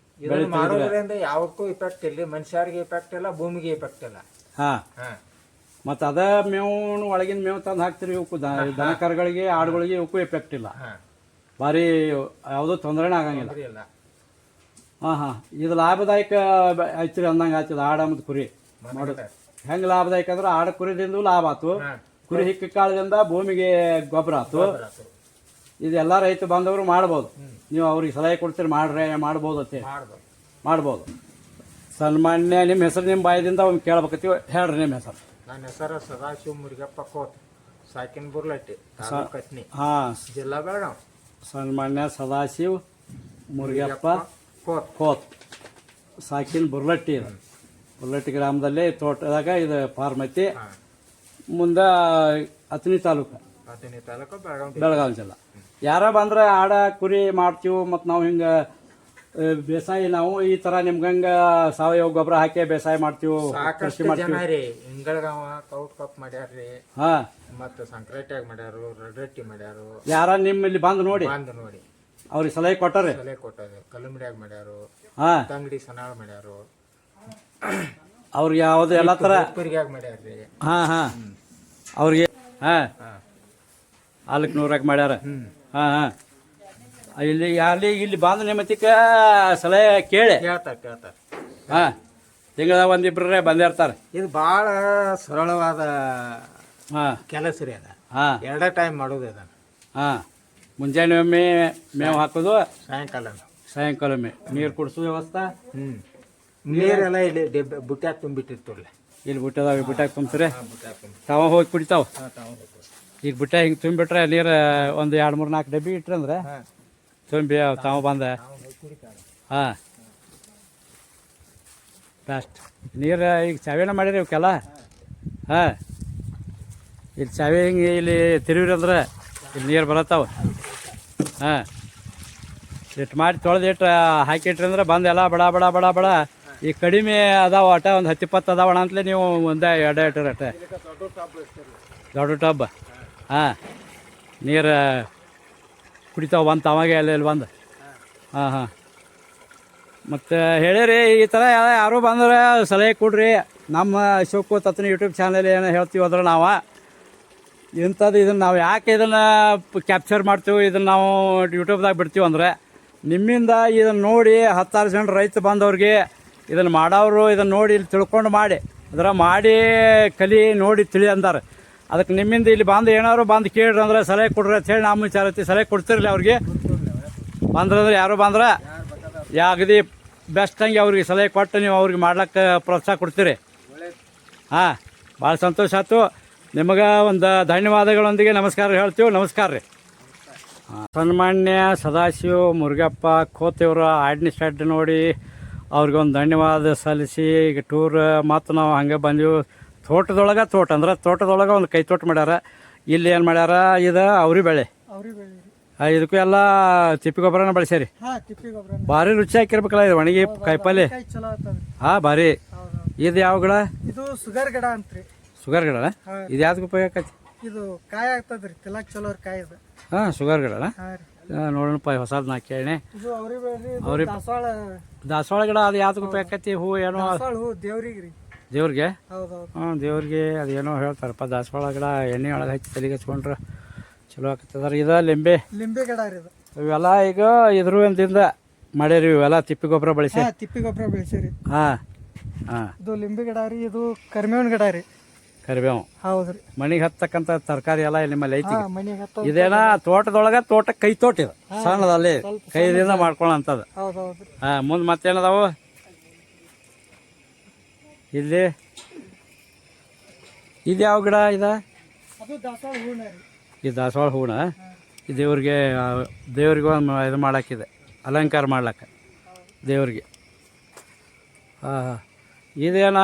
ಮಾಡೋದ್ರಿಂದ ಯಾವಕ್ಕೂ ಇಫೆಕ್ಟ್ ಇಲ್ಲ, ಮನುಷ್ಯರಿಗೆ ಇಫೆಕ್ಟ್ ಇಲ್ಲ, ಭೂಮಿಗೆ ಇಫೆಕ್ಟ್ ಇಲ್ಲ. ಹಾಂ, ಮತ್ತು ಅದ ಮೇವು ಒಳಗಿನ ಮೇವು ತಂದು ಹಾಕ್ತಿರಿ. ಇವಕ್ಕೂ ದನ ಕರುಗಳಿಗೆ, ಆಡುಗಳಿಗೆ ಇವಕ್ಕೂ ಎಫೆಕ್ಟ್ ಇಲ್ಲ. ಭಾರಿ ಯಾವುದೂ ತೊಂದರೆನೇ ಆಗಂಗಿಲ್ಲ. ಹಾಂ ಹಾಂ. ಇದು ಲಾಭದಾಯಕ ಐತ್ರಿ ಅಂದಂಗೆ ಆಯ್ತದ ಆಡ ಮತ್ತು ಕುರಿ ಮಾಡೋದು. ಹೆಂಗೆ ಲಾಭದಾಯಕ ಅಂದ್ರೆ ಆಡ ಕುರಿದಿಂದ ಲಾಭ ಆಯ್ತು, ಕುರಿ ಹಿಕ್ಕ ಕಾಳದಿಂದ ಭೂಮಿಗೆ ಗೊಬ್ಬರ ಆಯ್ತು. ಇದೆಲ್ಲ ರೈತ ಬಾಂಧವರು ಮಾಡ್ಬೋದು. ನೀವು ಅವ್ರಿಗೆ ಸಲಹೆ ಕೊಡ್ತೀರಿ ಮಾಡ್ಬೋದು ಅಂತ ಮಾಡ್ಬೋದು. ಸನ್ಮಾನ್ಯ, ನಿಮ್ಮ ಹೆಸರು ನಿಮ್ಮ ಬಾಯದಿಂದ ಅವ್ನು ಕೇಳ್ಬೇಕತ್ತೀವಿ, ಹೇಳ್ರಿ ನಿಮ್ಮ ಹೆಸರು. ನನ್ನ ಹೆಸರು ಸದಾಶಿವ ಮುರುಗಪ್ಪ ಕೋತ್, ಸಾಕಿನ ಬುರ್ಲಟ್ಟಿ, ಕತ್ನಿ, ಜಿಲ್ಲಾ ಬೆಳಗಾವಿ. ಸನ್ಮಾನ್ಯ ಸದಾಶಿವ್ ಮುರುಗಪ್ಪ ಕೋತ್, ಸಾಕಿನ ಬುರ್ಲಟ್ಟಿ. ಇದು ಬುರ್ಲಟ್ಟಿ ಗ್ರಾಮದಲ್ಲಿ ತೋಟದಾಗ ಇದು ಫಾರ್ಮ್ ಐತಿ. ಮುಂದೆ ಅತನಿ ತಾಲೂಕು ಬೆಳಗಾವಿ ಜಿಲ್ಲಾ. ಯಾರ ಬಂದ್ರೆ ಆಡ ಕುರಿ ಮಾಡ್ತೀವಿ ಮತ್ತು ನಾವು ಹಿಂಗೆ ಬೇಸಾಯ ನಾವು ಈ ಥರ ನಿಮ್ಗೆ ಹಂಗೆ ಸಾವಯವ ಗೊಬ್ಬರ ಹಾಕಿ ಬೇಸಾಯ ಮಾಡ್ತೀವಿ, ಕೃಷಿ ಮಾಡ್ತೀವಿ. ಹಿಂಗಳಗಾವ ಕೌಟ್ ಕಪ್ ಮಾಡ್ಯಾರ್ರಿ. ಹಾಂ, ಮತ್ತು ಸಂಕ್ರಾಂತಿಯಾಗ ಮಾಡ್ಯಾರು, ರೊಟ್ಟಿ ಮಾಡ್ಯಾರು. ಯಾರ ನಿಮ್ಮಲ್ಲಿ ಬಂದು ನೋಡಿ ಅವ್ರಿಗೆ ಸಲಹೆ ಕೊಟ್ಟಾರೆ. ಕಲ್ಲುಮಡಿಯಾಗ ಮಾಡ್ಯಾರು. ಹಾಂ, ತಂಗಡಿ ಸನಾಳ್ ಮಾಡ್ಯಾರು. ಅವ್ರಿಗೆ ಯಾವುದು ಎಲ್ಲ ಥರ ಮಾಡ್ಯಾರ್ರಿ. ಹಾಂ ಹಾಂ, ಅವ್ರಿಗೆ ಹಾಂ ಆಲಕ್ಕೆ 100 ಮಾಡ್ಯಾರ. ಹಾಂ ಹಾಂ. ಇಲ್ಲಿ ಬಂದು ನಿಮ್ಮತ್ತಿಕ ಸಲಹೆ ಕೇಳ್ತಾರೆ. ಹಾಂ, ತಿಂಗಳ ಒಂದಿಬ್ಬರೇ ಬಂದೇ ಇರ್ತಾರೆ. ಇದು ಭಾಳ ಸರಳವಾದ ಕೆಲಸ ರೀ. ಅದ ಎರಡೇ ಟೈಮ್ ಮಾಡೋದು ಅದ. ಹಾಂ, ಮುಂಜಾನೆ ಒಮ್ಮೆ ಮೇವು ಹಾಕೋದು, ಸಾಯಂಕಾಲ ಒಮ್ಮೆ ನೀರು ಕುಡಿಸೋ ವ್ಯವಸ್ಥೆ. ನೀರೆಲ್ಲ ಇಲ್ಲಿ ಬುಟ್ಟ್ಯಾಗ ತುಂಬಿಟ್ಟಿರ್ತಿರ್ಲಿ. ಇಲ್ಲಿ ಬುಟ್ಟ್ಯಾಗ ತುಂಬ್ತೀರಿ, ತಾವ ಹೋಗಿ ಕುಡಿತಾವ. ಈಗ ಬುಟ್ಟ ಹಿಂಗೆ ತುಂಬಿಬಿಟ್ರೆ ನೀರು ಒಂದು 2, 3, 4 ಡಬ್ಬಿ ಇಟ್ರಂದ್ರೆ ತುಂಬಿ ತಾವ ಬಂದ. ಹಾಂ, ಬೆಸ್ಟ್. ನೀರು ಈಗ ಚಾವೇನ ಮಾಡಿರಿ ಇವಕ್ಕೆಲ್ಲ. ಹಾಂ, ಇಲ್ಲಿ ಚಾವೆ ಹಿಂಗೆ ಇಲ್ಲಿ ತಿರುವಿರಿ ಅಂದ್ರೆ ಇಲ್ಲಿ ನೀರು ಬರತ್ತಾವ. ಹಾಂ, ಇಟ್ಟು ಮಾಡಿ ತೊಳೆದಿಟ್ಟು ಹಾಕಿಟ್ರಿ ಅಂದ್ರೆ ಬಂದು ಎಲ್ಲ ಬಡ ಬಡ ಬಡ ಬಡ. ಈಗ ಕಡಿಮೆ ಅದಾವ ಅಟ ಒಂದು 10-20 ಅದಾವಣ ಅಂತಲೇ ನೀವು ಒಂದೇ 2 ಇಟ್ಟಿರಿ ಅಷ್ಟೇ. ದೊಡ್ಡ ಟಬ್. ಹಾಂ, ನೀರು ಕುಡಿತಾವ ಬಂದು ತಮಗೆ ಅಲ್ಲಿ ಬಂದು. ಹಾಂ ಹಾಂ. ಮತ್ತು ಹೇಳಿರಿ ಈ ಥರ ಯಾರು ಬಂದ್ರೆ ಸಲಹೆ ಕೊಡ್ರಿ. ನಮ್ಮ ಅಶೋಕ್ ತತ್ನ ಯೂಟ್ಯೂಬ್ ಚಾನಲ್ ಏನೋ ಹೇಳ್ತೀವಿ ಅದ್ರ ನಾವು ಇಂಥದ್ದು ಇದನ್ನು ನಾವು ಯಾಕೆ ಇದನ್ನು ಕ್ಯಾಪ್ಚರ್ ಮಾಡ್ತೀವಿ, ಇದನ್ನು ನಾವು ಯೂಟ್ಯೂಬ್ದಾಗ ಬಿಡ್ತೀವಿ ಅಂದರೆ ನಿಮ್ಮಿಂದ ಇದನ್ನು ನೋಡಿ 10,000 ಜನ ರೈತ ಬಂದವ್ರಿಗೆ ಇದನ್ನು ಮಾಡೋರು ಇದನ್ನು ನೋಡಿ ಇಲ್ಲಿ ತಿಳ್ಕೊಂಡು ಮಾಡಿ ಅದರ ಮಾಡಿ ಕಲಿ ನೋಡಿ ತಿಳಿ ಅಂತಾರೆ. ಅದಕ್ಕೆ ನಿಮ್ಮಿಂದ ಇಲ್ಲಿ ಬಂದು ಏನಾದ್ರು ಬಂದು ಕೇಳ್ರಿ ಅಂದ್ರೆ ಸಲಹೆ ಕೊಡ್ರಿ ಅಂತ ಹೇಳಿ ನಮ್ಮ ವಿಚಾರತಿ ಸಲಹೆ ಕೊಡ್ತಿರಲಿ ಅವ್ರಿಗೆ. ಬಂದ್ರಂದ್ರೆ ಯಾರು ಬಂದ್ರೆ ಯಾಗದಿ ಬೆಸ್ಟ್ ಹಂಗೆ ಅವ್ರಿಗೆ ಸಲಹೆ ಕೊಟ್ಟು ನೀವು ಅವ್ರಿಗೆ ಮಾಡ್ಲಿಕ್ಕೆ ಪ್ರೋತ್ಸಾಹ ಕೊಡ್ತೀರಿ. ಹಾಂ, ಭಾಳ ಸಂತೋಷ ಆಯ್ತು. ನಿಮಗೆ ಒಂದು ಧನ್ಯವಾದಗಳೊಂದಿಗೆ ನಮಸ್ಕಾರ ಹೇಳ್ತೀವಿ. ನಮಸ್ಕಾರ ರೀ. ಸನ್ಮಾನ್ಯ ಸದಾಶಿವ ಮುರುಗಪ್ಪ ಖೋತಿಯವರ ಆಡ್ನಿ ಶೆಡ್ ನೋಡಿ ಅವ್ರಿಗೊಂದು ಧನ್ಯವಾದ ಸಲ್ಲಿಸಿ ಈಗ ಟೂರ್ ಮತ್ತು ನಾವು ಹಂಗೆ ಬಂದೀವಿ. ತೋಟ ಅಂದ್ರೆ ತೋಟದೊಳಗೆ ಒಂದು ಕೈ ತೋಟ ಮಾಡ್ಯಾರ. ಇಲ್ಲಿ ಏನು ಮಾಡ್ಯಾರ, ಇದು ಅವ್ರಿ ಬೆಳೆ, ಇದಕ್ಕೂ ಎಲ್ಲ ತಿಪ್ಪಿ ಗೊಬ್ಬರನ ಬಳಸ್ಯಾರಿ. ಭಾರಿ ರುಚಿ ಹಾಕಿರ್ಬೇಕಲ್ಲ ಇದು ಒಣಗಿ ಕಾಯಿಪಲ್ಲೆ. ಹಾಂ, ಭಾರಿ. ಇದು ಯಾವ ಗಿಡ? ಇದು ಸುಗರ್ ಗಿಡ ಅಂತ್ರಿ. ಶುಗರ್ ಗಿಡ? ಇದು ಯಾವ್ದಕ್ಕೆ ಉಪಯೋಗ ಆಕೈತಿ? ಇದು ಕಾಯಿ ಆಗ್ತದ್ರಿ, ತಿನ್ನಕ್ ಚಲೋ ಕಾಯಿ ಇದು. ಹಾಂ, ಶುಗರ್ ಗಿಡನ ನೋಡೋಣಪ್ಪ, ಹೊಸದು ನಾ ಕೇಳಿ. ಇದು ಅವ್ರಿ ದಾಸವಾಳ. ದಾಸವಾಳ ಗಿಡ ಅದು ಯಾವ್ದಕ್ಕೆ ಉಪಯೋಗ ಆಕೈತಿ? ಹೂ ಏನೋ ಹೂ ದೇವ್ರಿಗೆ ರೀ. ದೇವ್ರಿಗೆ? ಹೌದೌದು. ಹ್ಞೂ, ದೇವ್ರಿಗೆ ಅದೇನೋ ಹೇಳ್ತಾರಪ್ಪ. ದಾಸವಾಳ ಗಿಡ ಎಣ್ಣೆ ಒಳಗೆ ಹಚ್ಚಿ ತಲೆಗೆ ಹಚ್ಕೊಂಡ್ರೆ ಚಲೋ ಆಗ್ತದ. ಇದು ಲಿಂಬೆ ಗಿಡ ರೀ. ಇದು ಇವೆಲ್ಲ ಈಗ ಇದ್ರಿಂದ ಮಾಡ್ಯಾರಿ. ಇವೆಲ್ಲ ತಿಪ್ಪಿ ಗೊಬ್ಬರ ಬಳಸಿ. ತಿಪ್ಪಿ ಗೊಬ್ಬರ ಬೆಳೆಸಿರಿ. ಹಾಂ ಹಾಂ. ಇದು ಲಿಂಬೆ ಗಿಡ ರೀ. ಇದು ಕರಿಬೇವಿನ ಗಿಡ ರೀ. ಕರಿಬೇವು? ಹೌದ್ರಿ. ಮನಿಗೆ ಹತ್ತಕ್ಕಂಥ ತರಕಾರಿ ಎಲ್ಲ ನಿಮ್ಮಲ್ಲಿ ಐತಿ. ಮನೆಗೆ ಇದೇನ ತೋಟದೊಳಗೆ ಕೈ ತೋಟ ಇದು ಸಣ್ಣದಲ್ಲಿ ಕೈದಿಂದ ಮಾಡ್ಕೊಳ್ಳೋಂಥದ್ದು. ಹೌದೌದ್ರಿ. ಹಾಂ, ಮುಂದೆ ಮತ್ತೇನದಾವು ಇಲ್ಲಿ? ಇದು ಯಾವ ಗಿಡ ಇದು? ಅದು ದಾಸವಾಳ ಹೂಣ ರೀ. ಈ ದಾಸವಾಳ ಹೂಣ ಈ ದೇವ್ರಿಗೆ ಒಂದು ಇದು ಮಾಡಾಕಿದೆ, ಅಲಂಕಾರ ಮಾಡ್ಲಕ್ಕ ದೇವ್ರಿಗೆ. ಹಾಂ ಹಾಂ. ಇದೇನೋ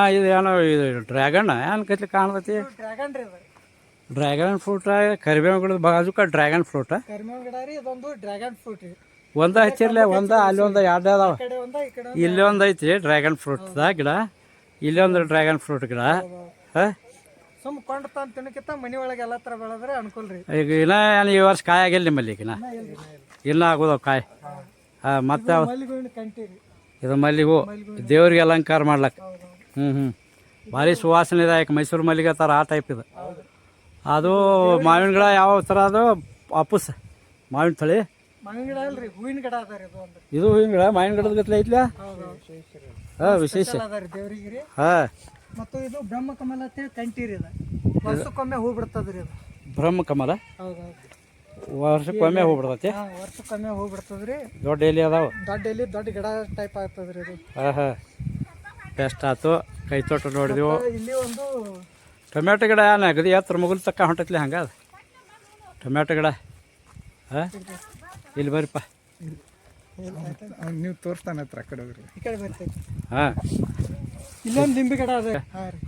ಇದು ಡ್ರ್ಯಾಗನ್ ಅನ್ಕತ್ಲಿ ಕಾಣ್ತೈತಿ. ಡ್ರ್ಯಾಗನ್ ರೀ. ಡ್ರ್ಯಾಗನ್ ಫ್ರೂಟ ಕರಿಬೇವು ಗಿಡದ ಬಾಜುಕ ಡ್ರ್ಯಾಗನ್ ಫ್ರೂಟ. ಕರಿಬೇವಿನ ಗಿಡ ರೀ. ಇದೊಂದು ಡ್ರ್ಯಾಗನ್ ಫ್ರೂಟ್ ರೀ. ಒಂದ ಹಚ್ಚಿರ್ಲೆ ಅಲ್ಲಿ ಒಂದು ಎರಡು ಅದಾವ. ಇಲ್ಲಿ ಒಂದು ಐತಿ ಡ್ರ್ಯಾಗನ್ ಫ್ರೂಟ್ದ ಗಿಡ, ಇಲ್ಲಿ ಒಂದು ಡ್ರ್ಯಾಗನ್ ಫ್ರೂಟ್ ಗಿಡ. ಹಾಂ, ಸುಮ್ ಕೊಂಡು ತಂದು ತಿನ್ನಕ್ಕಿಂತ ಮನೆ ಒಳಗೆ ಎಲ್ಲ ಥರ ಬೆಳೆದ್ರೆ ಅನುಕೂಲ ರೀ. ಈಗ ಇನ್ನ ಈ ವರ್ಷ ಕಾಯಿ ಆಗಿಲ್ಲ ನಿಮ್ಮಲ್ಲಿ? ಈಗ ಇನ್ನ ಆಗೋದವು ಕಾಯಿ. ಹಾಂ, ಮತ್ತೆ ಮಲ್ಲಿಗೆ ಕಂಟಿ ರೀ. ಇದು ಮಲ್ಲಿಗೂ ದೇವ್ರಿಗೆ ಅಲಂಕಾರ ಮಾಡ್ಲಕ್ಕ. ಹ್ಞೂ. ಭಾರಿ ಸುವಾಸನೆದಾಯಕ ಮೈಸೂರು ಮಲ್ಲಿಗೆ ಥರ ಆ ಟೈಪ್ ಇದು. ಅದು ಮಾವಿನ ಗಿಡ ಯಾವ ಥರ? ಅದು ವಾಪಸ್ ಮಾವಿನ ತಳಿ. ಮಾವಿನ ಗಿಡ ಅಲ್ರಿ, ಹೂವಿನ ಗಿಡ ಅದ ರೀ. ಇದು ಹೂವಿನ ಗಿಡ ಮಾವಿನ ಗಿಡದ ಗತ್ಲೆ ಐತ್ಲ. ಹಾಂ, ವಿಶೇಷ. ದೇವ್ರಿಗೆ ರೀ. ಹಾಂ. ಮತ್ತು ಇದು ಬ್ರಹ್ಮಕಮಲ ಅಂತೇಳಿ ಕಂಟಿ ರೀ. ಇದು ವರ್ಷಕ್ಕೊಮ್ಮೆ ಹೂ ಬಿಡ್ತದ್ರಿ. ಇದು ಬ್ರಹ್ಮಕಮಲ. ಹೌದೌದು. ವರ್ಷಕ್ಕೊಮ್ಮೆ ಹೂ ಬಿಡ್ತೈತಿ. ವರ್ಷಕ್ಕೊಮ್ಮೆ ಹೂ ಬಿಡ್ತದ್ರಿ. ದೊಡ್ಡ ಎಲೆ ಅದಾವ. ದೊಡ್ಡ ಗಿಡ ಟೈಪ್ ಆಗ್ತದ್ರಿ ಇದು. ಹಾಂ ಹಾಂ. ಬೆಸ್ಟ್ ಆಯ್ತು. ಕೈ ತೋಟ ನೋಡಿದೆವು. ಇಲ್ಲಿ ಒಂದು ಟೊಮ್ಯಾಟೊ ಗಿಡ ಅಗದಿ ಎತ್ತರ ಮುಗುಲ್ ತಕ್ಕ ಹೊಂಟೈತ್ಲಿ ಹಂಗೆ ಅದು ಟೊಮ್ಯಾಟೊ ಗಿಡ. ಹಾಂ, ಇಲ್ಲಿ ಬರ್ರಿಪ್ಪ. ನೀವು ತೋರಿಸ್ತಾನೆ ಹತ್ರ ಆ ಕಡೆ ಹೋಗ್ರಿ. ಈ ಕಡೆ ಬರ್ತೈತಿ. ಹಾಂ, ಇಲ್ಲೊಂದು ಲಿಂಬೆ ಗಿಡ ಅದ.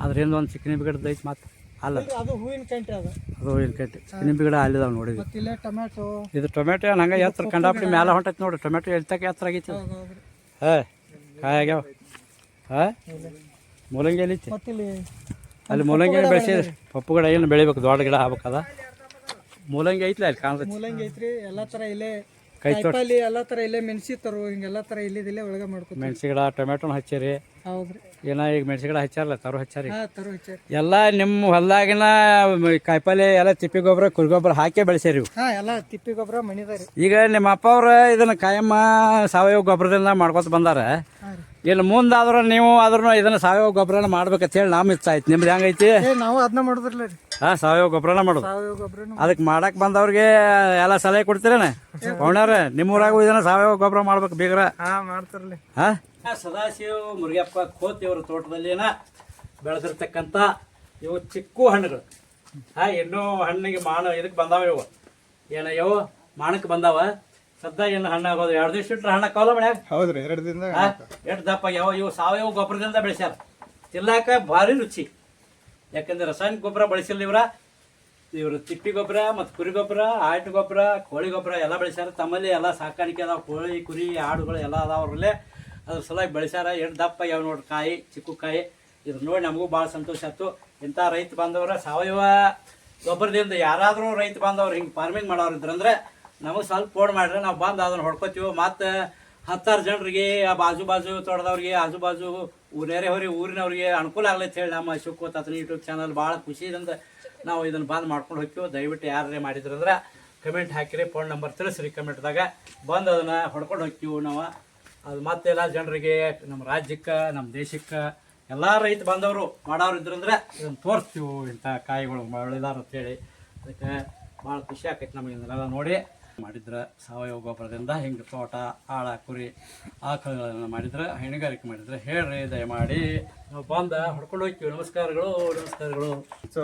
ಅದ್ರಿಂದ ಒಂದು ಚಿಕ್ಕ ನಿಂಬೆ ಗಿಡದ ಐತಿ. ಮತ್ತೆ ಅಲ್ಲ, ಅದು ಹೂವಿನ ಕಂಟಿ ಅದ. ಅದು ಹೂವಿನ ಕಂಟಿ ಚಿಕ್ಕ ನಿಂಬೆ ಗಿಡ ಅಲ್ಲಿದಾವೆ ನೋಡಿದ್ವಿ. ಮತ್ತೆ ಇಲ್ಲೇ ಟೊಮ್ಯಾಟೊ. ಇದು ಟೊಮ್ಯಾಟೊ ಹಂಗೆ ಎತ್ತರ ಕಂಡಾಪಟ್ಟಿ ಮ್ಯಾಲೆ ಹೊಂಟೈತಿ ನೋಡಿ. ಟೊಮ್ಯಾಟೊ ಎಲ್ತಕ್ಕ ಎತ್ತರ ಆಗೈತಿ. ಹಾಂ, ಕಾಯಿ ಆಗ್ಯಾವ. ಹಾಂ, ಮೂಲಂಗಿ ಎಲ್ಲಿತಿ? ಅಲ್ಲಿ ಮೂಲಂಗಿ ಬೆಳೆಸಿದ್ರಿ. ಪಪ್ಪು ಗಿಡ ಏನು ಬೆಳಿಬೇಕು, ದೊಡ್ಡ ಗಿಡ ಆಗ್ಬೇಕದ. ಮೂಲಂಗಿ ಐತ್ಲ ಅಲ್ಲಿ ಕಾಣ್ತೈತಿ. ಮೂಲಂಗಿ ಐತ್ರಿ. ಎಲ್ಲ ಥರ ಇಲ್ಲೇ ಕೈ ತೋಟ ಎಲ್ಲ ಥರ ಇಲ್ಲೇ ಮೆಣಸಿ ತರು ಹಿಂಗೆಲ್ಲ ಥರ ಇಲ್ಲಿದಿಲ್ಲೇ ಒಳಗೆ ಮಾಡ್ಕೊತೀವಿ. ಮೆಣಸಿ ಗಿಡ ಟೊಮ್ಯಾಟೊನ ಹಚ್ಚಿರಿ. ಹೌದ್ರಿ. ಏನ ಈಗ ಮೆಣಸಿ ಗಿಡ ಹಚ್ಚಾರಲ್ಲ, ತರು ಹಚ್ಚಾರಿ. ತರು ಹಚ್ಚಾರಿ. ಎಲ್ಲ ನಿಮ್ಮ ಹೊಲ್ದಾಗಿನ ಕಾಯಿಪಲ್ಲೆ ಎಲ್ಲ ತಿಪ್ಪಿ ಗೊಬ್ಬರ ಕುರಿ ಗೊಬ್ಬರ ಹಾಕಿ ಬೆಳೆಸಿರಿ. ಎಲ್ಲ ತಿಪ್ಪಿ ಗೊಬ್ಬರ ಮಣಿದಾರಿ. ಈಗ ನಿಮ್ಮ ಅಪ್ಪ ಅವ್ರ ಇದನ್ನ ಕಾಯಮ್ಮ ಸಾವಯವ ಗೊಬ್ಬರದಿಂದ ಮಾಡ್ಕೊತ ಬಂದಾರ. ಇಲ್ಲಿ ಮುಂದಾದ್ರೂ ನೀವು ಆದ್ರೂ ಇದನ್ನ ಸಾವಯವ ಗೊಬ್ಬರನ ಮಾಡ್ಬೇಕಂತ ಹೇಳಿ ನಮ್ಮ ಇಷ್ಟ ಆಯ್ತು. ನಿಮ್ದು ಹೆಂಗೈತಿ? ನಾವು ಅದನ್ನ ಮಾಡೋದ್ರಲ್ಲ ರೀ. ಹಾಂ, ಸಾವಯವ ಗೊಬ್ಬರನ ಮಾಡೋದು. ಸಾವಯವ ಗೊಬ್ಬರ ಅದಕ್ಕೆ ಮಾಡಕ್ ಬಂದವ್ರಿಗೆ ಎಲ್ಲ ಸಲಹೆ ಕೊಡ್ತೀರೇನ? ಅವನಾರ ನಿಮ್ಮೂರಾಗೂ ಇದನ್ನ ಸಾವಯವ ಗೊಬ್ಬರ ಮಾಡ್ಬೇಕು ಬೀಗ್ರ. ಮಾಡ್ತಾರಲ್ಲ. ಹಾಂ, ಸದಾಶಿವ ಮುರುಗಪ್ಪ ಖೋತಿಯವರ ತೋಟದಲ್ಲಿ ಬೆಳೆದಿರ್ತಕ್ಕಂಥ ಇವು ಚಿಕ್ಕು ಹಣ್ಣುಗಳು. ಹಾಂ, ಇನ್ನೂ ಹಣ್ಣಿಗೆ ಇದಕ್ಕೆ ಬಂದಾವ. ಇವು ಇವು ಮಾಣಕ್ಕೆ ಬಂದಾವ. ಸದ್ದ ಏನು ಹಣ್ಣು ಆಗೋದು 2 ದಿವಸ ಇಟ್ಟರೆ ಹಣ್ಣು ಕಾವಲ್ಲ ಮನ್ಯಾಗ. ಹೌದ್ರಿ, 2 ದಿನದಾಗ ಎಷ್ಟು ದಪ್ಪ ಯಾವ ಇವು ಸಾವಯವ ಗೊಬ್ಬರದಿಂದ ಬೆಳೆಸ್ಯಾರ. ತಿನ್ನಾಕ ಭಾರಿ ರುಚಿ. ಯಾಕಂದ್ರೆ ರಾಸಾಯನಿಕ ಗೊಬ್ಬರ ಬಳಸಿಲ್ಲ ಇವರು ತಿಪ್ಪಿ ಗೊಬ್ಬರ ಮತ್ತು ಕುರಿ ಗೊಬ್ಬರ, ಆಟ ಗೊಬ್ಬರ, ಕೋಳಿ ಗೊಬ್ಬರ ಎಲ್ಲ ಬೆಳೆಸ್ಯಾರ. ತಮ್ಮಲ್ಲಿ ಎಲ್ಲ ಸಾಕಾಣಿಕೆ ಅದಾವ. ಕೋಳಿ ಕುರಿ ಆಡುಗಳು ಎಲ್ಲ ಅದಾವ್ರಲ್ಲೇ. ಅದ್ರ ಸಲುವಾಗಿ ಬೆಳೆಸ್ಯಾರ. ಎಷ್ಟು ದಪ್ಪ ಯಾವ ನೋಡ್ರಿ ಕಾಯಿ, ಚಿಕ್ಕು ಕಾಯಿ. ಇದ್ರ ನೋಡಿ ನಮಗೂ ಭಾಳ ಸಂತೋಷ ಆಯ್ತು. ಇಂಥ ರೈತ ಬಾಂಧವರ ಸಾವಯವ ಗೊಬ್ಬರದಿಂದ ಯಾರಾದರೂ ರೈತ ಬಾಂಧವ್ರು ಹಿಂಗೆ ಫಾರ್ಮಿಂಗ್ ಮಾಡೋರು ಇದ್ರಂದ್ರೆ ನಮಗೆ ಸ್ವಲ್ಪ ಫೋನ್ ಮಾಡಿದ್ರೆ ನಾವು ಬಂದು ಅದನ್ನು ಹೊಡ್ಕೊತೀವಿ. ಮತ್ತು 10 ಜನರಿಗೆ ಆ ಬಾಜು ತೋಟದವ್ರಿಗೆ, ಆಜು ಬಾಜು ಊರಿನವ್ರಿಗೆ ಅನುಕೂಲ ಆಗ್ಲೈತೆ ಹೇಳಿ ನಮ್ಮ ಶಿವಕೋತ್ ಯೂಟ್ಯೂಬ್ ಚಾನಲ್ ಭಾಳ ಖುಷಿಯಿಂದ ನಾವು ಇದನ್ನು ಬಂದ್ ಮಾಡ್ಕೊಂಡು ಹೋಗ್ತೀವಿ. ದಯವಿಟ್ಟು ಯಾರೇ ಮಾಡಿದ್ರಂದ್ರೆ ಕಮೆಂಟ್ ಹಾಕಿರಿ, ಫೋನ್ ನಂಬರ್ ತಿಳಿಸ್ರಿ ಕಮೆಂಟ್ದಾಗ, ಬಂದು ಅದನ್ನು ಹೊಡ್ಕೊಂಡು ಹೋಗ್ತೀವಿ ನಾವು. ಅದು ಮತ್ತೆಲ್ಲ ಜನರಿಗೆ, ನಮ್ಮ ರಾಜ್ಯಕ್ಕೆ, ನಮ್ಮ ದೇಶಕ್ಕೆ ಎಲ್ಲ ರೈತ ಬಾಂಧವರು ಮಾಡೋರು ಇದ್ರಂದ್ರೆ ಇದನ್ನು ತೋರಿಸ್ತೀವಿ, ಇಂಥ ಕಾಯಿಗಳು ಒಳ್ಳೆದಾರ ಅಂತೇಳಿ. ಅದಕ್ಕೆ ಭಾಳ ಖುಷಿ ಆಕೈತೆ ನಮಗೆ ಇದನ್ನೆಲ್ಲ ನೋಡಿ. ಮಾಡಿದ್ರೆ ಸಾವಯವ ಗೊಬ್ಬರದಿಂದ ಹಿಂಗೆ ತೋಟ, ಆಳ, ಕುರಿ, ಆಕಳುಗಳನ್ನು ಮಾಡಿದ್ರೆ, ಹೈನುಗಾರಿಕೆ ಮಾಡಿದ್ರೆ ಹೇಳ್ರಿ ದಯಮಾಡಿ, ನಾವು ಬಂದು ಹೊಡ್ಕೊಂಡು ಹೋಗ್ತೀವಿ. ನಮಸ್ಕಾರಗಳು. ಸೊ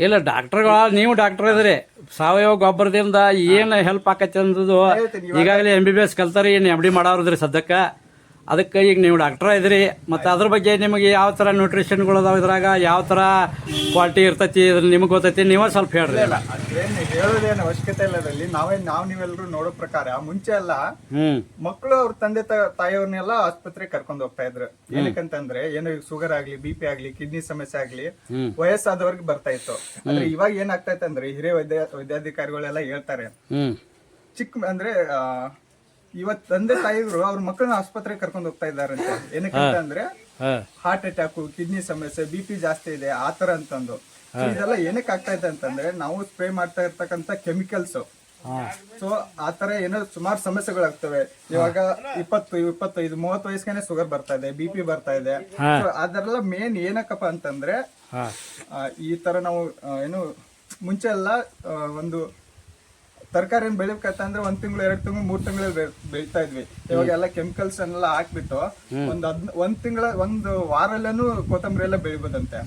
ಇಲ್ಲ ಡಾಕ್ಟರ್ಗಳು, ನೀವು ಡಾಕ್ಟರ್ ಇದ್ರಿ, ಸಾವಯವ ಗೊಬ್ಬರದಿಂದ ಏನು ಹೆಲ್ಪ್ ಆಕೈತೆ ಅನ್ನೋದು ಈಗಾಗಲೇ MBBS ಕಲ್ತಾರಿ, ಏನು MD ಮಾಡೋರಿದ್ರಿ ಸದ್ಯಕ್ಕೆ. ಅದಕ್ಕೆ ಈಗ ನೀವು ಡಾಕ್ಟರ್ ಇದ್ರಿ, ಮತ್ತು ಅದ್ರ ಬಗ್ಗೆ ನಿಮಗೆ ಯಾವ ಥರ ನ್ಯೂಟ್ರಿಷನ್ಗಳು ಅದಾವ, ಇದ್ರಾಗ ಯಾವ ಥರ ಕ್ವಾಲಿಟಿ ಇರ್ತೈತಿ, ಇದ್ರ ನಿಮಗೆ ಗೊತ್ತೈತಿ, ನೀವೇ ಸ್ವಲ್ಪ ಹೇಳ್ರಿ. ಇಲ್ಲ ಅದೇನು ಹೇಳೋದೇನು ಅವಶ್ಯಕತೆ ಇಲ್ಲ ಅದರಲ್ಲಿ. ನೀವೆಲ್ಲರೂ ನೋಡೋ ಪ್ರಕಾರ ಮುಂಚೆ ಎಲ್ಲ ಮಕ್ಕಳು ಅವ್ರ ತಂದೆ ತಾಯಿಯವ್ರನ್ನೆಲ್ಲ ಆಸ್ಪತ್ರೆಗೆ ಕರ್ಕೊಂಡು ಹೋಗ್ತಾ ಇದ್ರು. ಏನಕ್ಕಂತಂದ್ರೆ ಏನೋ ಶುಗರ್ ಆಗ್ಲಿ, BP ಆಗ್ಲಿ, ಕಿಡ್ನಿ ಸಮಸ್ಯೆ ಆಗ್ಲಿ ವಯಸ್ಸಾದವ್ರಿಗೆ ಬರ್ತಾ ಇತ್ತು. ಆದ್ರೆ ಇವಾಗ ಏನಾಗ್ತೈತೆ ಅಂದ್ರೆ ಹಿರಿಯ ವೈದ್ಯಾಧಿಕಾರಿಗಳೆಲ್ಲ ಹೇಳ್ತಾರೆ, ಅಂದ್ರೆ ಇವತ್ ತಂದೆ ತಾಯಿಗಳು ಅವ್ರ ಮಕ್ಕಳನ್ನ ಆಸ್ಪತ್ರೆಗೆ ಕರ್ಕೊಂಡು ಹೋಗ್ತಾ ಇದ್ದಾರಂತೆ. ಏನಕ್ಕಂತ ಅಂದ್ರೆ ಹಾರ್ಟ್ ಅಟ್ಯಾಕ್, ಕಿಡ್ನಿ ಸಮಸ್ಯೆ, BP ಜಾಸ್ತಿ ಇದೆ ಆತರ ಅಂತಂದು. ಇದೆಲ್ಲ ಏನಕ್ಕೆ ಆಗ್ತಾ ಇದೆ ಅಂತಂದ್ರೆ ನಾವು ಸ್ಪ್ರೇ ಮಾಡ್ತಾ ಇರ್ತಕ್ಕಂತ ಕೆಮಿಕಲ್ಸ್. ಸೊ ಆತರ ಏನೋ ಸುಮಾರು ಸಮಸ್ಯೆಗಳಾಗ್ತವೆ. ಇವಾಗ 20, 25, 30 ವಯಸ್ಸಿಗೆ ಶುಗರ್ ಬರ್ತಾ ಇದೆ, BP ಬರ್ತಾ ಇದೆ. ಸೊ ಅದರೆಲ್ಲ ಮೇನ್ ಏನಕ್ಕಪ್ಪ ಅಂತಂದ್ರೆ ಈ ತರ ನಾವು ಏನು ಮುಂಚೆ ಎಲ್ಲ ಒಂದು ತರಕಾರಿ ಬೆಳಿಬೇಕಂತಂದ್ರೆ 1 ತಿಂಗಳು, 2 ತಿಂಗಳು, 3 ತಿಂಗಳಲ್ಲಿ ಬೆಳಿತಾ ಇದ್ವಿ. ಇವಾಗ ಎಲ್ಲ ಕೆಮಿಕಲ್ಸ್ ಎಲ್ಲ ಹಾಕ್ಬಿಟ್ಟು ಒಂದು ವಾರಲ್ಲೇನು ಕೊತ್ತಂಬರಿ ಎಲ್ಲ ಬೆಳಿಬೋದಂತೆ.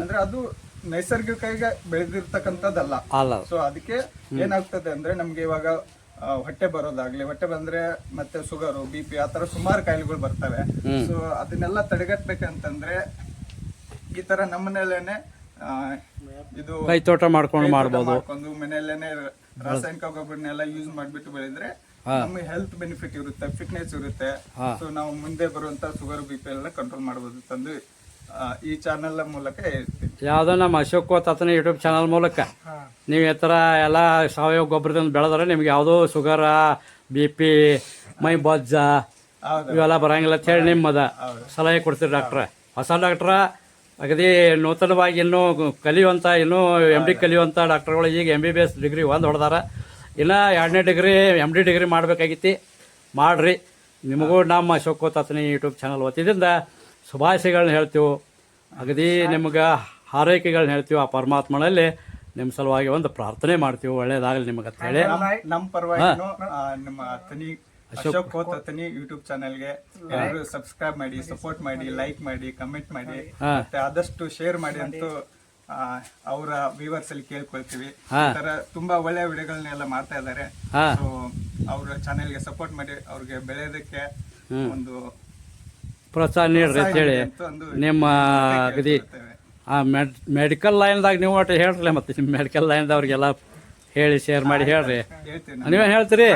ಅಂದ್ರೆ ಅದು ನೈಸರ್ಗಿಕವಾಗಿ ಬೆಳೆದಿರ್ತಕ್ಕಂಥದ್ದಲ್ಲ. ಸೊ ಅದಕ್ಕೆ ಏನಾಗ್ತದೆ ಅಂದ್ರೆ ನಮ್ಗೆ ಇವಾಗ ಹೊಟ್ಟೆ ಬರೋದಾಗ್ಲಿ, ಹೊಟ್ಟೆ ಬಂದ್ರೆ ಮತ್ತೆ ಶುಗರು, BP ಆತರ ಸುಮಾರು ಕಾಯಿಲೆಗಳು ಬರ್ತವೆ. ಸೊ ಅದನ್ನೆಲ್ಲ ತಡೆಗಟ್ಬೇಕಂತಂದ್ರೆ ಈ ತರ ನಮ್ಮನೇಲೇನೆ ಇದು ಕೈ ತೋಟ ಮಾಡ್ಕೊಂಡು ಮನೆಯಲ್ಲೇನೆ ರಾಸಾಯನಿಕ ಗೊಬ್ಬರನ್ನೆಲ್ಲ ಯೂಸ್ ಮಾಡ್ಬಿಟ್ಟು ಬೆಳೆದ್ರೆ ನಮ್ಗೆ ಹೆಲ್ತ್ ಬೆನಿಫಿಟ್ ಇರುತ್ತೆ, ಫಿಟ್ನೆಸ್ ಇರುತ್ತೆ. ಸೊ ನಾವು ಮುಂದೆ ಬರುವಂತ ಶುಗರ್ BP ಎಲ್ಲ ಕಂಟ್ರೋಲ್ ಮಾಡಬಹುದು ತಂದು ಈ ಚಾನೆಲ್ ಮೂಲಕ ಹೇಳ್ತೀವಿ. ಯಾವ್ದೋ ನಮ್ಮ ಅಶೋಕ್ ತಾತನ ಯೂಟ್ಯೂಬ್ ಚಾನಲ್ ಮೂಲಕ ನೀವು ಈ ಥರ ಎಲ್ಲ ಸಾವಯವ ಗೊಬ್ಬರದಿಂದ ಬೆಳೆದ್ರೆ ನಿಮ್ಗೆ ಯಾವುದೋ ಶುಗರ, BP, ಮೈ ಬೊಜ್ಜ ಇವೆಲ್ಲ ಬರಂಗಿಲ್ಲ ಅಂತ ಹೇಳಿ ನಿಮ್ಮದ ಸಲಹೆ ಕೊಡ್ತೀರಿ ಡಾಕ್ಟ್ರ. ಹೊಸ ಡಾಕ್ಟ್ರ ಅಗದಿ ನೂತನವಾಗಿ ಇನ್ನೂ ಕಲಿಯುವಂಥ, ಇನ್ನೂ MD ಕಲಿಯುವಂಥ ಡಾಕ್ಟರ್ಗಳು ಈಗ MBBS ಡಿಗ್ರಿ ಒಂದು ಹೊಡೆದಾರ. ಇನ್ನು 2ನೇ ಡಿಗ್ರಿ MD ಡಿಗ್ರಿ ಮಾಡಬೇಕಾಗಿತ್ತು. ಮಾಡಿರಿ. ನಿಮಗೂ ನಮ್ಮ ಅಶೋಕ್ ತಾತನಿ ಯೂಟ್ಯೂಬ್ ಚಾನಲ್ ವತಿಯಿಂದ ಶುಭಾಶಯಗಳನ್ನ ಹೇಳ್ತೀವಿ. ಅಗದಿ ನಿಮ್ಗೆ ಹಾರೈಕೆಗಳನ್ನ ಹೇಳ್ತೀವಿ. ಆ ಪರಮಾತ್ಮನಲ್ಲಿ ನಿಮ್ಮ ಸಲುವಾಗಿ ಒಂದು ಪ್ರಾರ್ಥನೆ ಮಾಡ್ತೀವಿ, ಒಳ್ಳೇದಾಗಲಿ ನಿಮಗೆ ಅಂತ ಹೇಳಿ. ನಮ್ಮ ಪರವಾಗಿ ನಮ್ಮ ತನಿ ಅಶೋಕ್ ತನಿ ಯೂಟ್ಯೂಬ್ ಚಾನೆಲ್ಗೆ ಎಲ್ಲರೂ ಸಬ್ಸ್ಕ್ರೈಬ್ ಮಾಡಿ, ಸಪೋರ್ಟ್ ಮಾಡಿ, ಲೈಕ್ ಮಾಡಿ, ಕಮೆಂಟ್ ಮಾಡಿ, ಮತ್ತೆ ಆದಷ್ಟು ಶೇರ್ ಮಾಡಿ ಅಂತೂ ಅವರ ವ್ಯೂವರ್ಸ್ ಅಲ್ಲಿ ಕೇಳ್ಕೊಳ್ತೀವಿ. ಈ ತರ ತುಂಬಾ ಒಳ್ಳೆ ವಿಡಿಯೋಗಳನ್ನೆಲ್ಲ ಮಾಡ್ತಾ ಇದ್ದಾರೆ. ಸೊ ಅವ್ರ ಚಾನೆಲ್ಗೆ ಸಪೋರ್ಟ್ ಮಾಡಿ, ಅವ್ರಿಗೆ ಬೆಳೆಯೋದಕ್ಕೆ ಒಂದು ಪ್ರೋತ್ಸಾಹ ನೀಡ್ರಿ ಅಂತ ಹೇಳಿ ನಿಮ್ಮ ಅಗದಿ ಮೆಡಿಕಲ್ ಲೈನ್ದಾಗ ನೀವು ಒಟ್ಟು ಹೇಳ್ರಲ್ಲ, ಮತ್ತೆ ನಿಮ್ಮ ಮೆಡಿಕಲ್ ಲೈನ್ದವ್ರಿಗೆಲ್ಲ ಹೇಳಿ ಶೇರ್ ಮಾಡಿ ಹೇಳ್ರಿ. ನೀವೇನು ಹೇಳ್ತೀರಿ?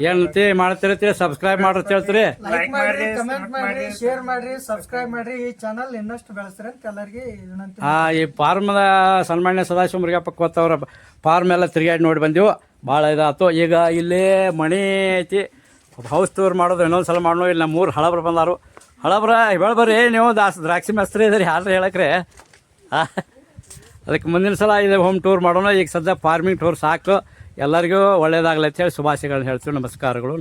ಏನಂತ ಮಾಡ್ತಿರ್ತೀರಿ? ಸಬ್ಸ್ಕ್ರೈಬ್ ಮಾಡ್ರಿ ಹೇಳ್ತೀರಿ? ಲೈಕ್ ಮಾಡ್ರಿ, ಕಮೆಂಟ್ ಮಾಡ್ರಿ, ಶೇರ್ ಮಾಡ್ರಿ, ಸಬ್ಸ್ಕ್ರೈಬ್ ಮಾಡ್ರಿ. ಈ ಚಾನಲ್ ಇನ್ನಷ್ಟು ಬೆಳೆಸ್ರಿ ಅಂತ ಎಲ್ಲರಿಗೆ ವಿನಂತಿ. ಈ ಫಾರ್ಮದ ಸನ್ಮಾನ್ಯ ಸದಾಶಿವ ಮುರುಗಪ್ಪ ಕೊತ್ತವ್ರ ಫಾರ್ಮ್ ಎಲ್ಲ ತಿರುಗಾಡಿ ನೋಡಿ ಬಂದೆವು. ಭಾಳ ಇದಾಯ್ತು. ಈಗ ಇಲ್ಲಿ ಮಣಿ ಐತಿ, ಹೌಸ್ ಟೂರ್ ಮಾಡೋದು ಇನ್ನೊಂದು ಸಲ ಮಾಡೋಣ. ಇಲ್ಲಿ ನಮ್ಮ 3 ಹಳಬ್ರು ಬಂದಾರು. ಹಳಬ್ರ ಬರ್ರಿ, ನೀವು ದ್ರಾಕ್ಷಿ ಮೆಸ್ತ್ರಿ ಇದ್ರಿ, ಯಾರು ಹೇಳಕ್ರೆ. ಅದಕ್ಕೆ ಮುಂದಿನ ಸಲ ಇದೆ ಹೋಮ್ ಟೂರ್ ಮಾಡೋಣ. ಈಗ ಸದ್ಯ ಫಾರ್ಮಿಂಗ್ ಟೂರ್ ಸಾಕು. ಎಲ್ಲರಿಗೂ ಒಳ್ಳೇದಾಗಲಿ ಅಂತ ಹೇಳಿ ಶುಭಾಶಯಗಳನ್ನ ಹೇಳ್ತೀವಿ. ನಮಸ್ಕಾರಗಳು.